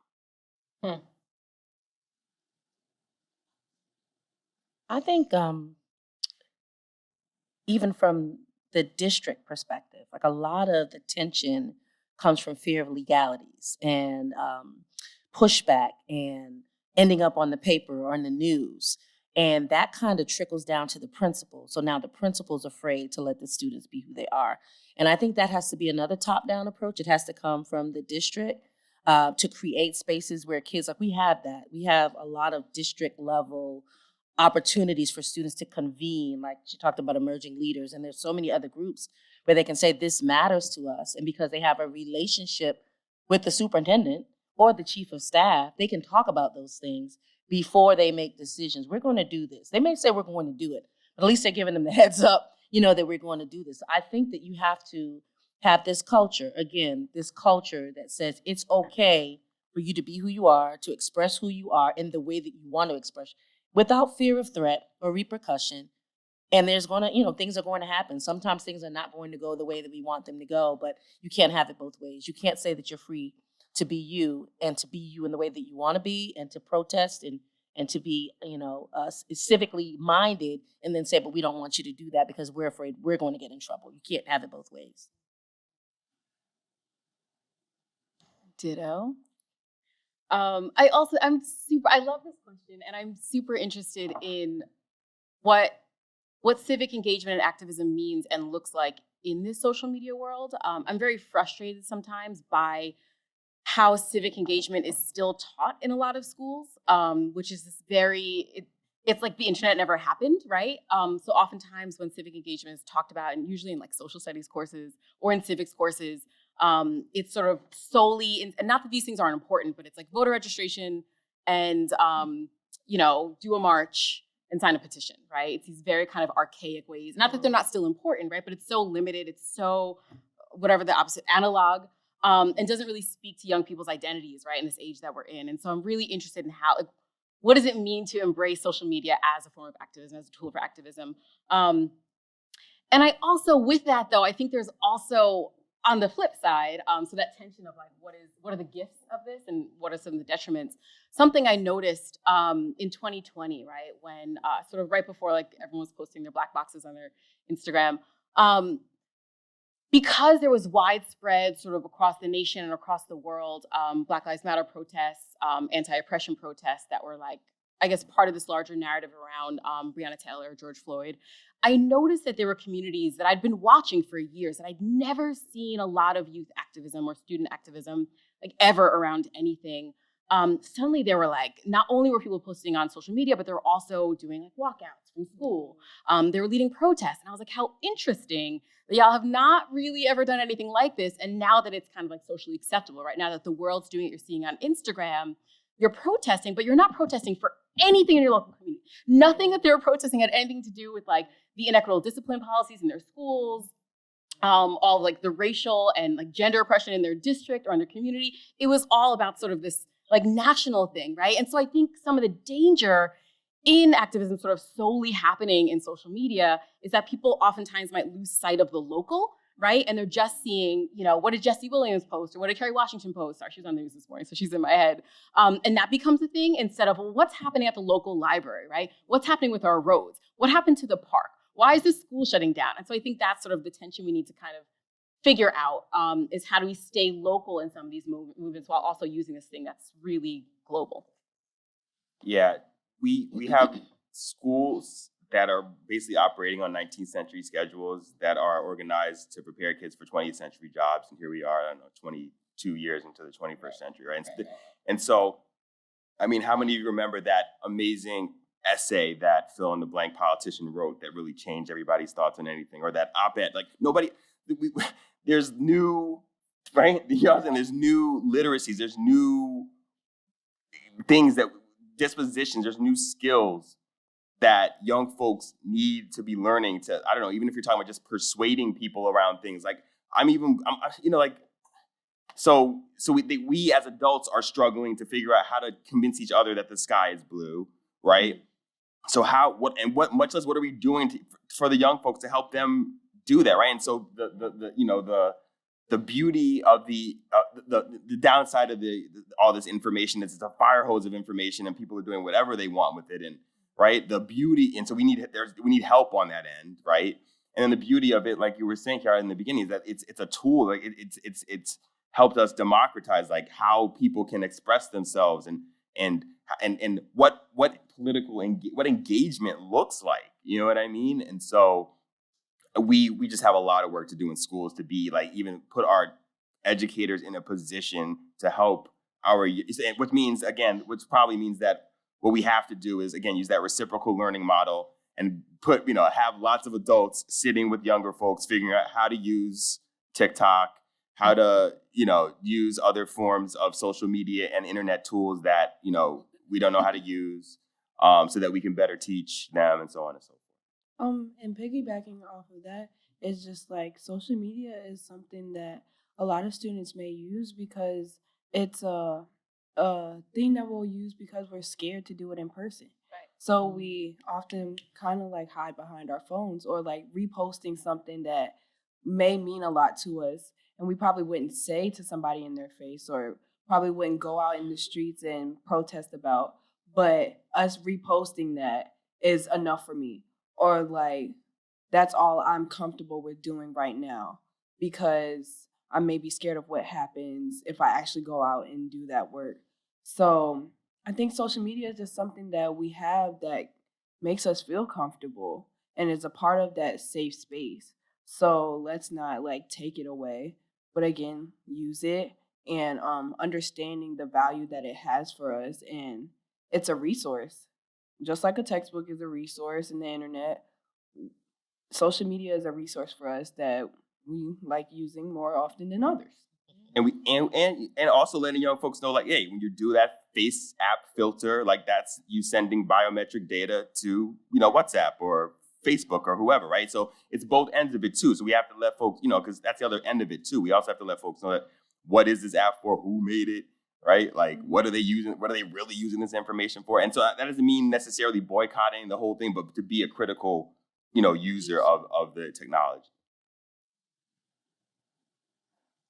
I think even from the district perspective, like a lot of the tension comes from fear of legalities and pushback and ending up on the paper or in the news. And that kind of trickles down to the principal. So now the principal's afraid to let the students be who they are. And I think that has to be another top-down approach. It has to come from the district to create spaces where kids, like we have that. We have a lot of district level opportunities for students to convene, like she talked about emerging leaders, and there's so many other groups where they can say this matters to us, and because they have a relationship with the superintendent or the chief of staff, they can talk about those things before they make decisions. We're going to do this. They may say we're going to do it, but at least they're giving them the heads up, that we're going to do this. I think that you have to have this culture, again, this culture that says it's okay for you to be who you are, to express who you are in the way that you want to express without fear of threat or repercussion. And there's going to, things are going to happen. Sometimes things are not going to go the way that we want them to go, but you can't have it both ways. You can't say that you're free to be you and to be you in the way that you want to be and to protest and to be, civically minded and then say, but we don't want you to do that because we're afraid we're going to get in trouble. You can't have it both ways. Ditto. I love this question, and I'm super interested in what civic engagement and activism means and looks like in this social media world. I'm very frustrated sometimes by how civic engagement is still taught in a lot of schools, which is this it's like the internet never happened, right? So oftentimes when civic engagement is talked about, and usually in like social studies courses or in civics courses, it's sort of solely, and not that these things aren't important, but it's like voter registration and, do a march and sign a petition, right? It's these very kind of archaic ways. Not that they're not still important, right? But it's so limited, it's so, whatever the opposite, analog, and doesn't really speak to young people's identities, right, in this age that we're in. And so I'm really interested in how, what does it mean to embrace social media as a form of activism, as a tool for activism? And I also, with that though, I think there's also, on the flip side, so that tension of like, what are the gifts of this and what are some of the detriments? Something I noticed in 2020, right, when sort of right before like everyone was posting their black boxes on their Instagram, because there was widespread sort of across the nation and across the world, Black Lives Matter protests, anti-oppression protests that were like, I guess, part of this larger narrative around Breonna Taylor, George Floyd, I noticed that there were communities that I'd been watching for years that I'd never seen a lot of youth activism or student activism, like ever around anything. Suddenly there were like, not only were people posting on social media, but they were also doing like walkouts from school. They were leading protests. And I was like, how interesting that y'all have not really ever done anything like this. And now that it's kind of like socially acceptable, right? Now that the world's doing it, you're seeing on Instagram, you're protesting, but you're not protesting for anything in your local community. Nothing that they were protesting had anything to do with like the inequitable discipline policies in their schools, all like the racial and like gender oppression in their district or in their community. It was all about sort of this like national thing, right? And so I think some of the danger in activism sort of solely happening in social media is that people oftentimes might lose sight of the local, right? And they're just seeing, what did Jesse Williams post or what did Kerry Washington post? Sorry, she was on the news this morning, so she's in my head. And that becomes a thing instead of, well, what's happening at the local library, right? What's happening with our roads? What happened to the park? Why is this school shutting down? And so I think that's sort of the tension we need to kind of figure out, is how do we stay local in some of these movements while also using this thing that's really global? Yeah, we have schools that are basically operating on 19th century schedules that are organized to prepare kids for 20th century jobs. And here we are, 22 years into the 21st century, right? And so, I mean, how many of you remember that amazing essay that fill in the blank politician wrote that really changed everybody's thoughts on anything? Or that op-ed, like there's new, right? And there's new literacies, there's new things dispositions, there's new skills that young folks need to be learning to, I don't know, even if you're talking about just persuading people around things. Like so we as adults are struggling to figure out how to convince each other that the sky is blue, right? So much less what are we doing for the young folks to help them do that, right? And so the beauty of the downside of all this information is it's a fire hose of information and people are doing whatever they want with it, and right, the beauty, and so we need help on that end, right? And then the beauty of it, like you were saying, Kiara, in the beginning, is that it's a tool. Like it's helped us democratize like how people can express themselves and what political what engagement looks like. You know what I mean? And so we just have a lot of work to do in schools to be like, even put our educators in a position to help which probably means that what we have to do is, again, use that reciprocal learning model and have lots of adults sitting with younger folks, figuring out how to use TikTok, how to, use other forms of social media and internet tools that, we don't know how to use, so that we can better teach them and so on and so forth. And piggybacking off of that is just like social media is something that a lot of students may use because it's a thing that we'll use because we're scared to do it in person. Right. So we often kind of like hide behind our phones or like reposting something that may mean a lot to us, and we probably wouldn't say to somebody in their face or probably wouldn't go out in the streets and protest about, but us reposting that is enough for me, or like that's all I'm comfortable with doing right now because I may be scared of what happens if I actually go out and do that work. So I think social media is just something that we have that makes us feel comfortable and is a part of that safe space. So let's not like take it away, but again, use it and understanding the value that it has for us. And it's a resource. Just like a textbook is a resource and the internet, social media is a resource for us that we like using more often than others. And also letting young folks know, like, hey, when you do that face app filter, like that's you sending biometric data to, WhatsApp or Facebook or whoever, right? So it's both ends of it too. So we have to let folks, because that's the other end of it too. We also have to let folks know that what is this app for, who made it, right? Like, what are they using? What are they really using this information for? And so that doesn't mean necessarily boycotting the whole thing, but to be a critical, user of the technology.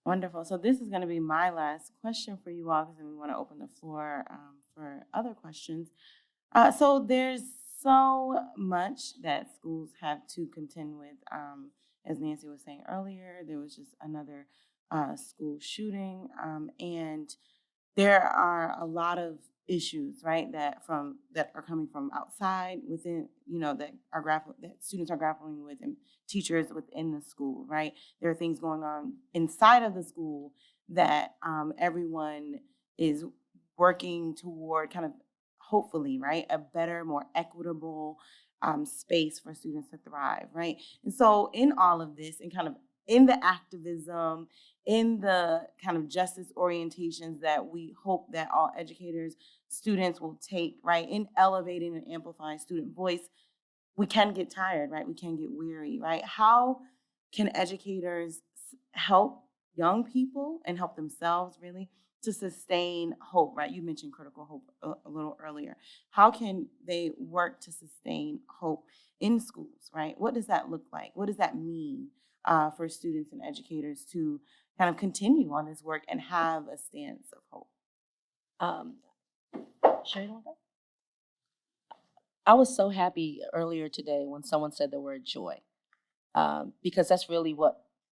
Wonderful. So this is going to be my last question for you all because then we want to open the floor for other questions. So there's so much that schools have to contend with. As Nancy was saying earlier, there was just another school shooting, and there are a lot of issues, right, that are coming from outside within, that students are grappling with, and teachers within the school, right? There are things going on inside of the school that everyone is working toward, kind of hopefully, right, a better, more equitable space for students to thrive, right? And so in all of this, and kind of in the activism, in the kind of justice orientations that we hope that all educators, students will take, right, in elevating and amplifying student voice, we can get tired, right? We can get weary, right? How can educators help young people and help themselves really to sustain hope, right? You mentioned critical hope a little earlier. How can they work to sustain hope in schools, right? What does that look like? What does that mean for students and educators to kind of continue on this work and have a stance of hope? Sure you don't want that? I was so happy earlier today when someone said the word joy, because that's really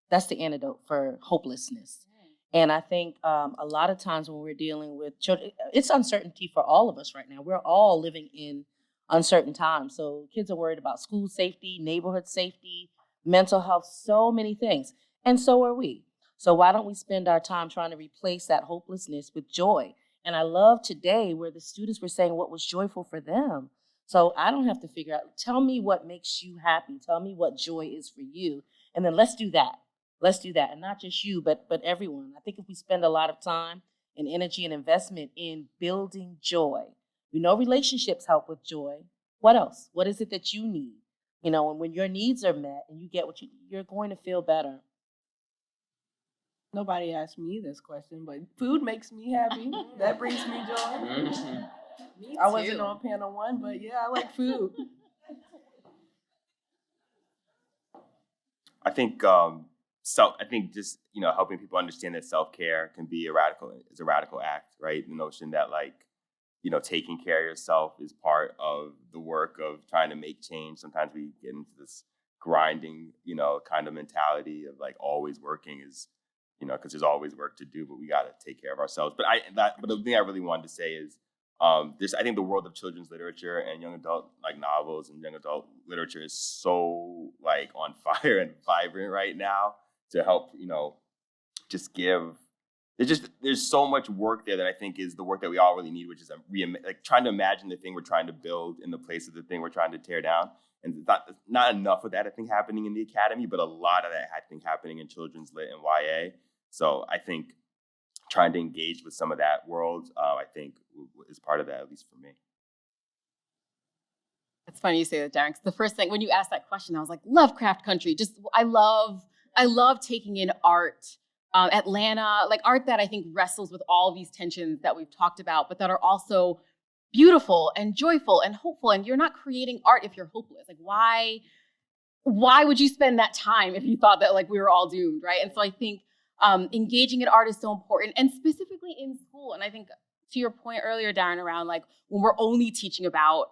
that's the antidote for hopelessness. And I think a lot of times when we're dealing with children, it's uncertainty for all of us right now. We're all living in uncertain times. So kids are worried about school safety, neighborhood safety, mental health, so many things. And so are we. So why don't we spend our time trying to replace that hopelessness with joy? And I love today where the students were saying what was joyful for them. So I don't have to figure out, tell me what makes you happy. Tell me what joy is for you. And then let's do that. Let's do that. And not just you, but everyone. I think if we spend a lot of time and energy and investment in building joy, we know relationships help with joy. What else? What is it that you need? And when your needs are met and you get what you're going to feel better. Nobody asked me this question, but food makes me happy. That brings me joy. Me I wasn't too. on panel one, but yeah, I like food. I think just helping people understand that self-care can be a radical act, right? The notion that taking care of yourself is part of the work of trying to make change. Sometimes we get into this grinding, kind of mentality of like always working is, because there's always work to do, but we got to take care of ourselves. But the thing I really wanted to say is I think the world of children's literature and young adult novels and young adult literature is so on fire and vibrant right now to help just give. There's so much work there that I think is the work that we all really need, which is trying to imagine the thing we're trying to build in the place of the thing we're trying to tear down. And not enough of that I think happening in the academy, but a lot of that I think happening in children's lit and YA. So I think trying to engage with some of that world, I think is part of that, at least for me. It's funny you say that, Darren, 'cause the first thing when you asked that question, I was like, Lovecraft Country. Just I love taking in art. Atlanta, like art that I think wrestles with all these tensions that we've talked about, but that are also beautiful and joyful and hopeful. And you're not creating art if you're hopeless. Like why would you spend that time if you thought that like we were all doomed, right? And so I think engaging in art is so important, and specifically in school. And I think to your point earlier, Darren, around like when we're only teaching about,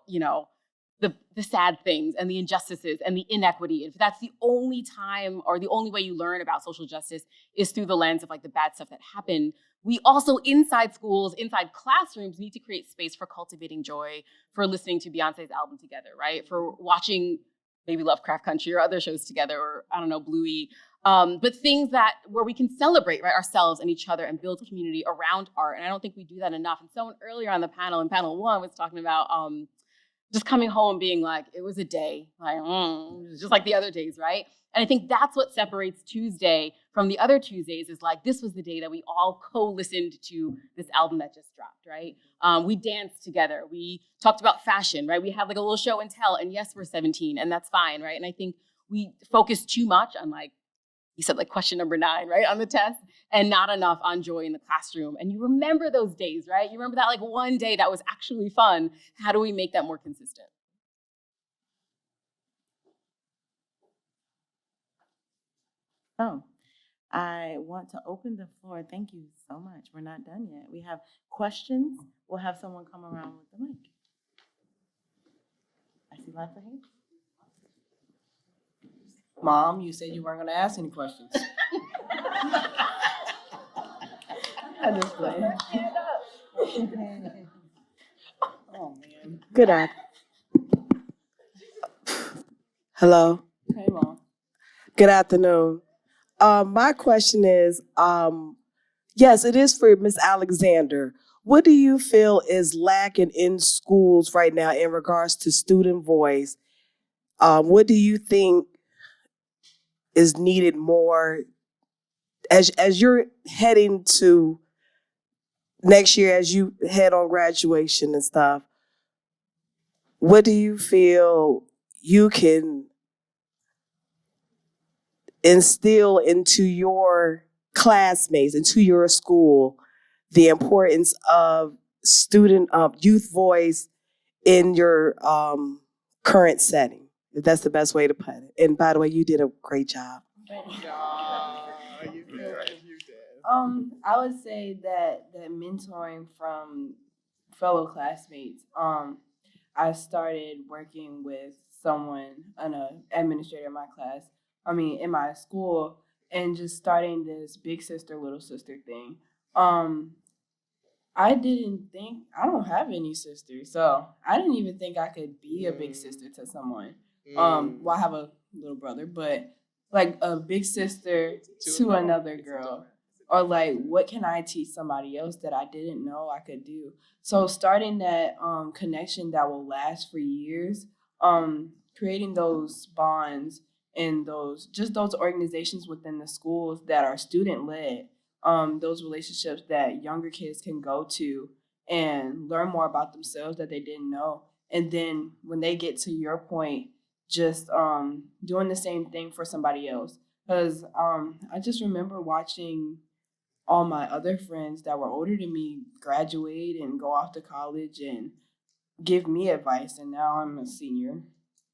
the sad things and the injustices and the inequity, if that's the only time or the only way you learn about social justice is through the lens of like the bad stuff that happened, we also inside schools, inside classrooms need to create space for cultivating joy, for listening to Beyonce's album together, right? For watching maybe Lovecraft Country or other shows together, or I don't know, Bluey. But things that where we can celebrate, right, ourselves and each other and build community around art. And I don't think we do that enough. And someone earlier on the panel, in panel 1, was talking about just coming home being like, it was a day, like, just like the other days, right? And I think that's what separates Tuesday from the other Tuesdays is like, this was the day that we all co-listened to this album that just dropped, right? We danced together. We talked about fashion, right? We had like a little show and tell, and yes, we're 17, and that's fine, right? And I think we focus too much on like, you said like question number 9, right, on the test, and not enough on joy in the classroom. And you remember those days, right? You remember that like one day that was actually fun. How do we make that more consistent? Oh, I want to open the floor. Thank you so much. We're not done yet. We have questions. We'll have someone come around with the mic. I see lots of hands. Mom, you said you weren't going to ask any questions. I just playing. Oh, man. Good eye. Hello. Hey, Mom. Good afternoon. My question is, yes, it is for Ms. Alexander. What do you feel is lacking in schools right now in regards to student voice? What do you think is needed more as you're heading to next year, as you head on graduation and stuff? What do you feel you can instill into your classmates, into your school, the importance of youth voice in your current setting, if that's the best way to put it? And by the way, you did a great job. I would say that mentoring from fellow classmates. I started working with an administrator in my class. In my school, and just starting this big sister, little sister thing. I don't have any sisters, so I didn't even think I could be a big sister to someone. Well, I have a little brother, but like a big sister to another girl. Or like, what can I teach somebody else that I didn't know I could do? So starting that connection that will last for years, creating those bonds and those organizations within the schools that are student-led, those relationships that younger kids can go to and learn more about themselves that they didn't know. And then when they get to your point, just doing the same thing for somebody else. Because I just remember watching all my other friends that were older than me graduate and go off to college and give me advice. And now I'm a senior.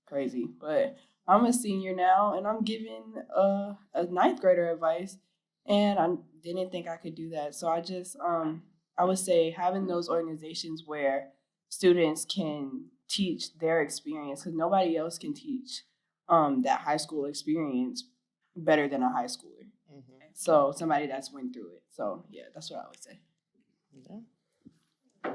Crazy. But I'm a senior now, and I'm giving a 9th grader advice. And I didn't think I could do that. So I just, I would say having those organizations where students can teach their experience, because nobody else can teach that high school experience better than a high schooler. So somebody that's went through it. So yeah, that's what I would say. Yeah.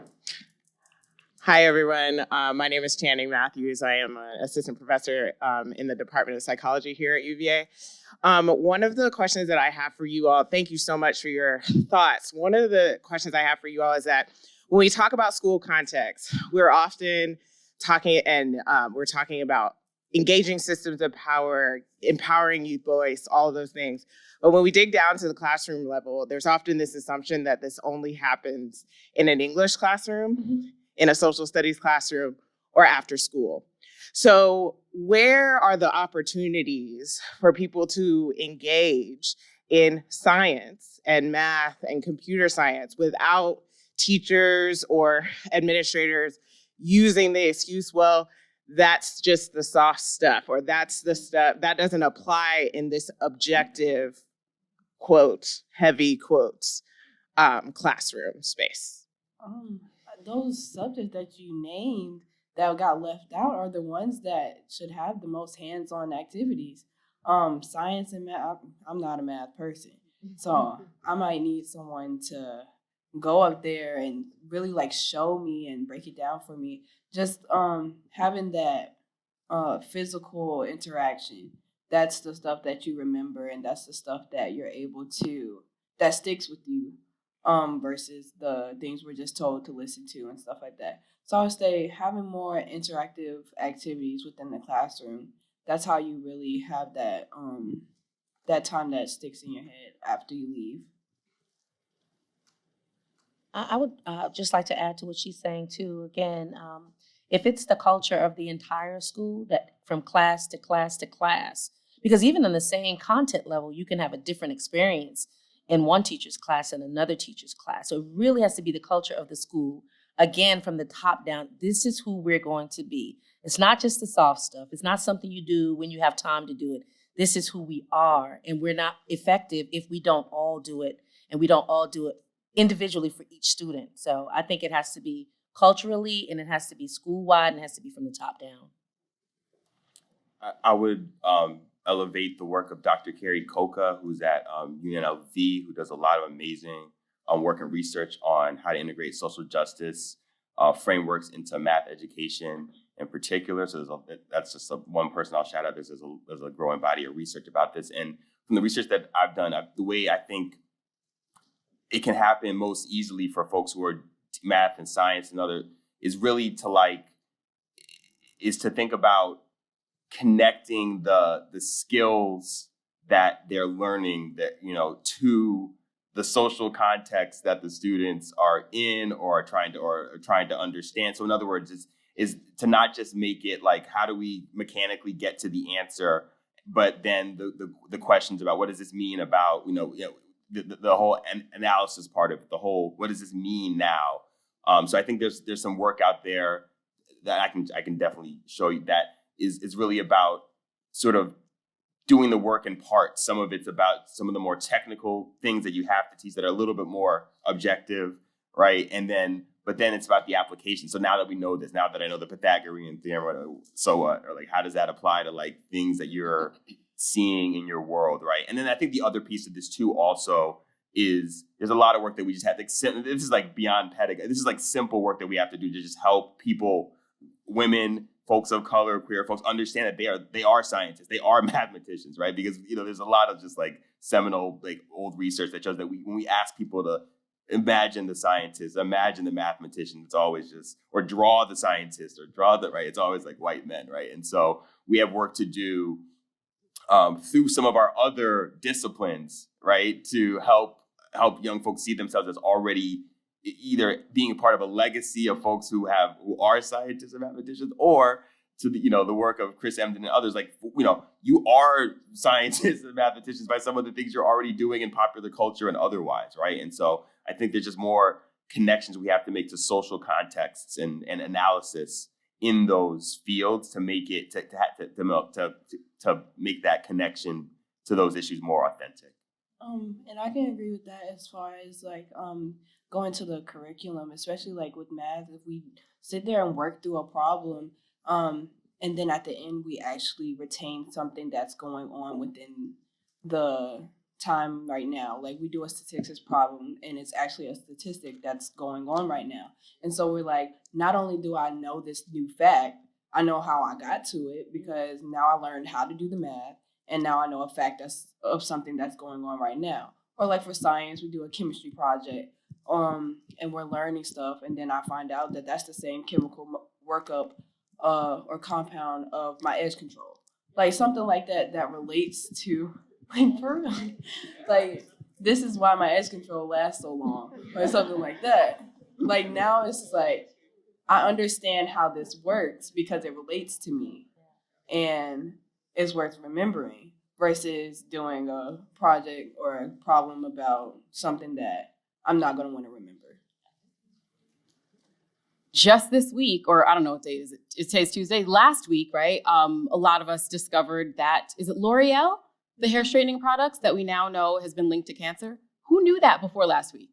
Hi, everyone. My name is Channing Matthews. I am an assistant professor in the Department of Psychology here at UVA. One of the questions that I have for you all, thank you so much for your thoughts. One of the questions I have for you all is that when we talk about school context, we're often talking about engaging systems of power, empowering youth voice, all of those things. But when we dig down to the classroom level, there's often this assumption that this only happens in an English classroom, in a social studies classroom, or after school. So where are the opportunities for people to engage in science and math and computer science without teachers or administrators using the excuse, well, that's just the soft stuff, or that's the stuff that doesn't apply in this objective, quote, heavy quotes, classroom space? Those subjects that you named that got left out are the ones that should have the most hands-on activities. Science and math, I'm not a math person, so I might need someone to go up there and really like show me and break it down for me. Just having that physical interaction, that's the stuff that you remember, and that's the stuff that you're able to, that sticks with you, versus the things we're just told to listen to and stuff like that. So I would say having more interactive activities within the classroom, that's how you really have that that time that sticks in your head after you leave. I would just like to add to what she's saying too. Again, if it's the culture of the entire school, that from class to class to class, because even in the same content level, you can have a different experience in one teacher's class and another teacher's class. So it really has to be the culture of the school. Again, from the top down, this is who we're going to be. It's not just the soft stuff. It's not something you do when you have time to do it. This is who we are, and we're not effective if we don't all do it, and we don't all do it individually for each student. So I think it has to be culturally, and it has to be school-wide, and it has to be from the top down. I would elevate the work of Dr. Carrie Coca, who's at UNLV, who does a lot of amazing work and research on how to integrate social justice frameworks into math education in particular. So that's just one person I'll shout out. There's a growing body of research about this. And from the research that I've done, the way I think it can happen most easily for folks who are math and science and other is really to think about connecting the skills that they're learning to the social context that the students are in or are trying to understand. So in other words, is to not just make it like, how do we mechanically get to the answer, but then the questions about what does this mean about the whole analysis part of it, the whole what does this mean now. So I think there's some work out there that I can definitely show you that is really about sort of doing the work in parts. Some of it's about some of the more technical things that you have to teach that are a little bit more objective, right? But then it's about the application. So now that we know this, now that I know the Pythagorean theorem, so what? Or like, how does that apply to like things that you're seeing in your world, right? And then I think the other piece of this too also is there's a lot of work that we just have to, this is like beyond pedagogy. This is like simple work that we have to do to just help people, women, folks of color, queer folks understand that they are scientists, they are mathematicians, right? Because there's a lot of just like seminal like old research that shows that when we ask people to imagine the scientists, imagine the mathematician, it's always just, or draw the scientist or draw the, right? It's always like white men, right? And so we have work to do through some of our other disciplines, right? To help young folks see themselves as already either being a part of a legacy of folks who are scientists and mathematicians, or to the work of Chris Emden and others, like, you are scientists and mathematicians by some of the things you're already doing in popular culture and otherwise, right? And so I think there's just more connections we have to make to social contexts and analysis in those fields to make it to make that connection to those issues more authentic. And I can agree with that as far as like going to the curriculum, especially like with math. If we sit there and work through a problem, and then at the end we actually retain something that's going on within the time right now. Like we do a statistics problem and it's actually a statistic that's going on right now. And so we're like, not only do I know this new fact, I know how I got to it because now I learned how to do the math and now I know a fact that's of something that's going on right now. Or like for science, we do a chemistry project and we're learning stuff and then I find out that that's the same chemical workup or compound of my edge control. Like something like that relates to like for real. Like this is why my edge control lasts so long or something like that. Like now it's just like I understand how this works because it relates to me and is worth remembering versus doing a project or a problem about something that I'm not going to want to remember. Just this week, or I don't know what day is it? Today's Tuesday. Last week, right? A lot of us discovered that, is it L'Oreal, the hair straightening products that we now know has been linked to cancer? Who knew that before last week?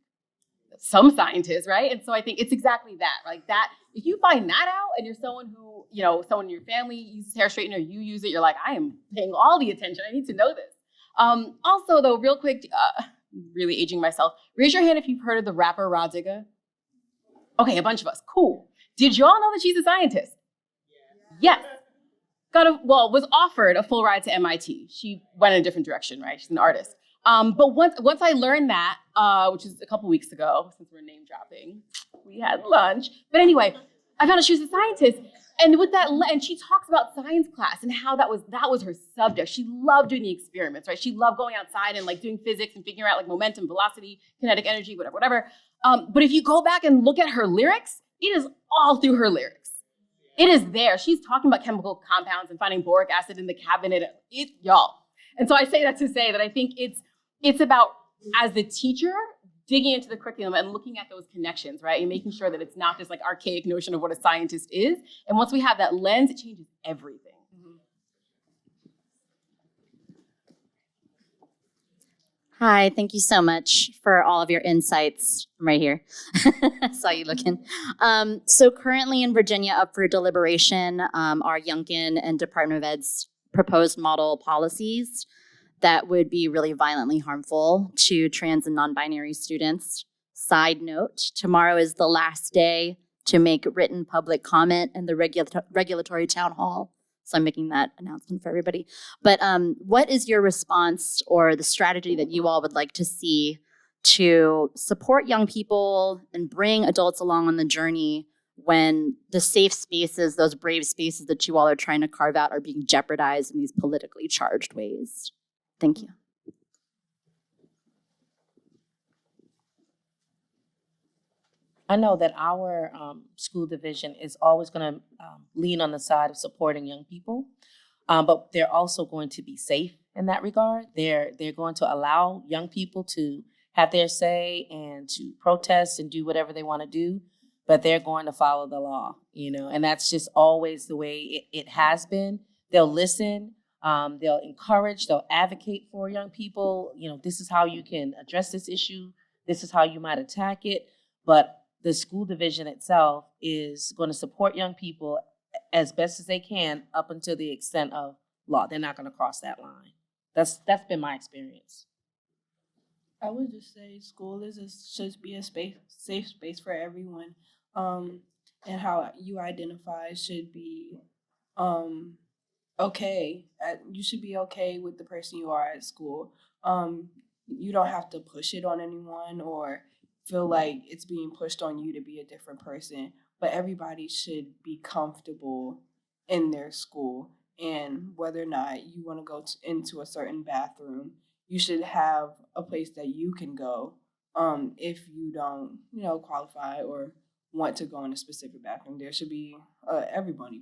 Some scientists, right? And so I think it's exactly that, like that. If you find that out and you're someone who, someone in your family uses hair straightener, you use it, you're like, I am paying all the attention. I need to know this. Also, though, real quick, really aging myself, raise your hand if you've heard of the rapper Rah Digga. Okay, a bunch of us. Cool. Did y'all know that she's a scientist? Yes. Was offered a full ride to MIT. She went in a different direction, right? She's an artist. But once I learned that, which is a couple weeks ago, since we're name dropping, we had lunch. But anyway, I found out she was a scientist, and with that, and she talks about science class and how that was her subject. She loved doing the experiments, right? She loved going outside and like doing physics and figuring out like momentum, velocity, kinetic energy, whatever. But if you go back and look at her lyrics, it is all through her lyrics. It is there. She's talking about chemical compounds and finding boric acid in the cabinet. Y'all. And so I say that to say that I think it's about, as the teacher, digging into the curriculum and looking at those connections, right? And making sure that it's not this like archaic notion of what a scientist is. And once we have that lens, it changes everything. Hi, thank you so much for all of your insights. I'm right here. I saw you looking. So currently in Virginia, up for deliberation, are Youngkin and Department of Ed's proposed model policies that would be really violently harmful to trans and non-binary students. Side note, tomorrow is the last day to make written public comment in the regulatory town hall. So I'm making that announcement for everybody. But what is your response or the strategy that you all would like to see to support young people and bring adults along on the journey when the safe spaces, those brave spaces that you all are trying to carve out, are being jeopardized in these politically charged ways? Thank you. I know that our school division is always going to lean on the side of supporting young people, but they're also going to be safe in that regard. They're going to allow young people to have their say and to protest and do whatever they want to do, but they're going to follow the law, and that's just always the way it has been. They'll listen, they'll encourage, they'll advocate for young people. This is how you can address this issue. This is how you might attack it, but the school division itself is going to support young people as best as they can up until the extent of law. They're not going to cross that line. That's been my experience. I would just say school should be a safe space for everyone, and how you identify should be okay. You should be okay with the person you are at school. You don't have to push it on anyone or feel like it's being pushed on you to be a different person, but everybody should be comfortable in their school. And whether or not you want to go into a certain bathroom, you should have a place that you can go if you don't, qualify or want to go in a specific bathroom. There should be everyone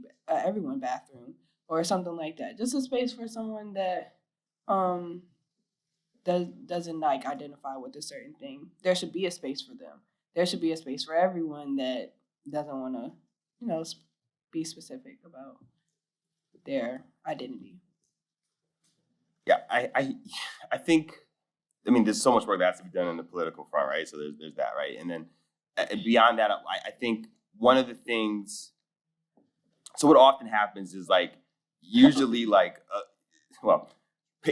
bathroom or something like that. Just a space for someone that doesn't like identify with a certain thing. There should be a space for them. There should be a space for everyone that doesn't want to, be specific about their identity. Yeah, I think, there's so much work that has to be done on the political front, right? So there's that, right? And then beyond that, I think one of the things, so what often happens is usually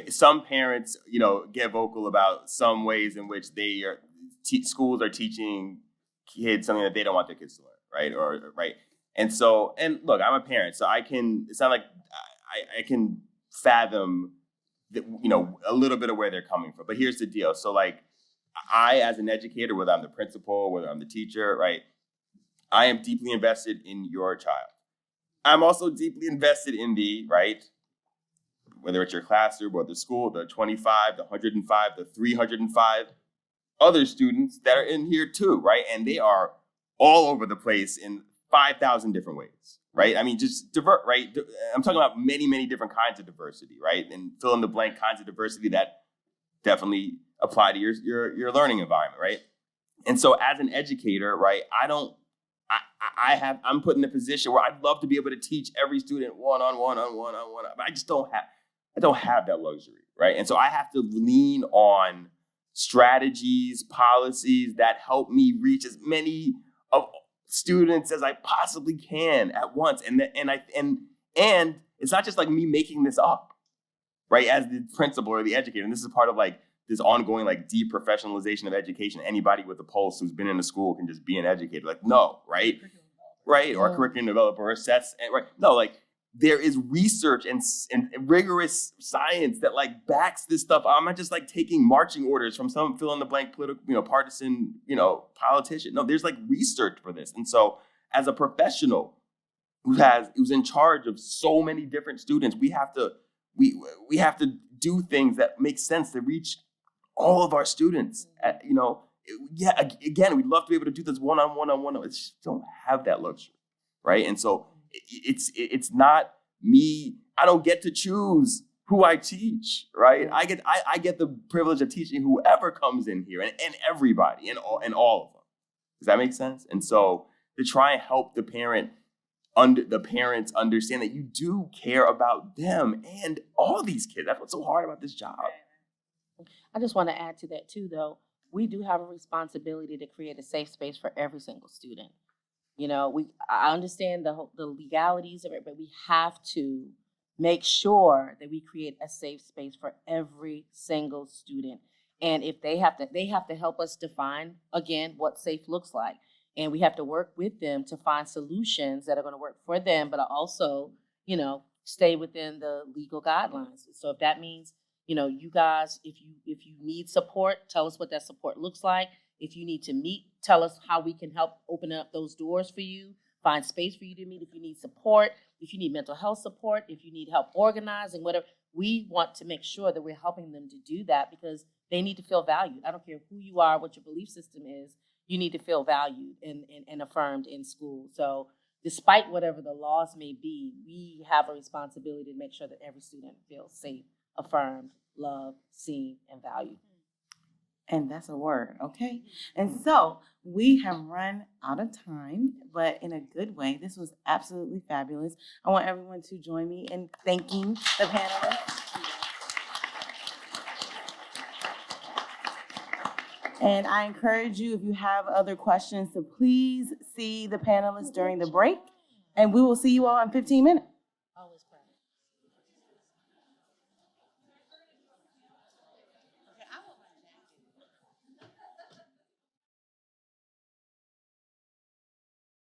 some parents, get vocal about some ways in which schools are teaching kids something that they don't want their kids to learn, right? And look, I'm a parent, so it's not like I can fathom that, a little bit of where they're coming from. But here's the deal. So I, as an educator, whether I'm the principal, whether I'm the teacher, right, I am deeply invested in your child. I'm also deeply invested in whether it's your classroom or the school, the 25, the 105, the 305 other students that are in here too, right? And they are all over the place in 5,000 different ways, right? I mean, just divert, right? I'm talking about many, many different kinds of diversity, right? And fill in the blank kinds of diversity that definitely apply to your learning environment, right? And so as an educator, right, I'm put in a position where I'd love to be able to teach every student one-on-one, but I don't have that luxury, right? And so I have to lean on strategies, policies that help me reach as many of students as I possibly can at once. And it's not just like me making this up, right? As the principal or the educator, and this is part of like this ongoing like deprofessionalization of education. Anybody with a pulse who's been in a school can just be an educator. Like, no, right? Right? Or a curriculum developer or sets, right? No, like there is research and rigorous science that like backs this stuff. I'm not just like taking marching orders from some fill in the blank political, partisan, politician. No, there's like research for this. And so as a professional who's in charge of so many different students, we have to do things that make sense to reach all of our students. Again, we'd love to be able to do this one-on-one. We just don't have that luxury, right? And so it's not me. I don't get to choose who I teach, right? I get the privilege of teaching whoever comes in here and everybody and all of them. Does that make sense? And so to try and help the parents understand that you do care about them and all these kids. That's what's so hard about this job. I just want to add to that too, though. We do have a responsibility to create a safe space for every single student. I understand the legalities of it, but we have to make sure that we create a safe space for every single student. And if they have to help us define again what safe looks like. And we have to work with them to find solutions that are going to work for them, but also, stay within the legal guidelines. So if that means, you guys, if you need support, tell us what that support looks like. If you need to meet, tell us how we can help open up those doors for you, find space for you to meet. If you need support, if you need mental health support, if you need help organizing, whatever, we want to make sure that we're helping them to do that because they need to feel valued. I don't care who you are, what your belief system is, you need to feel valued and affirmed in school. So despite whatever the laws may be, we have a responsibility to make sure that every student feels safe, affirmed, loved, seen, and valued. And that's a word, okay? And so we have run out of time, but in a good way. This was absolutely fabulous. I want everyone to join me in thanking the panelists. And I encourage you, if you have other questions, to please see the panelists during the break. And we will see you all in 15 minutes.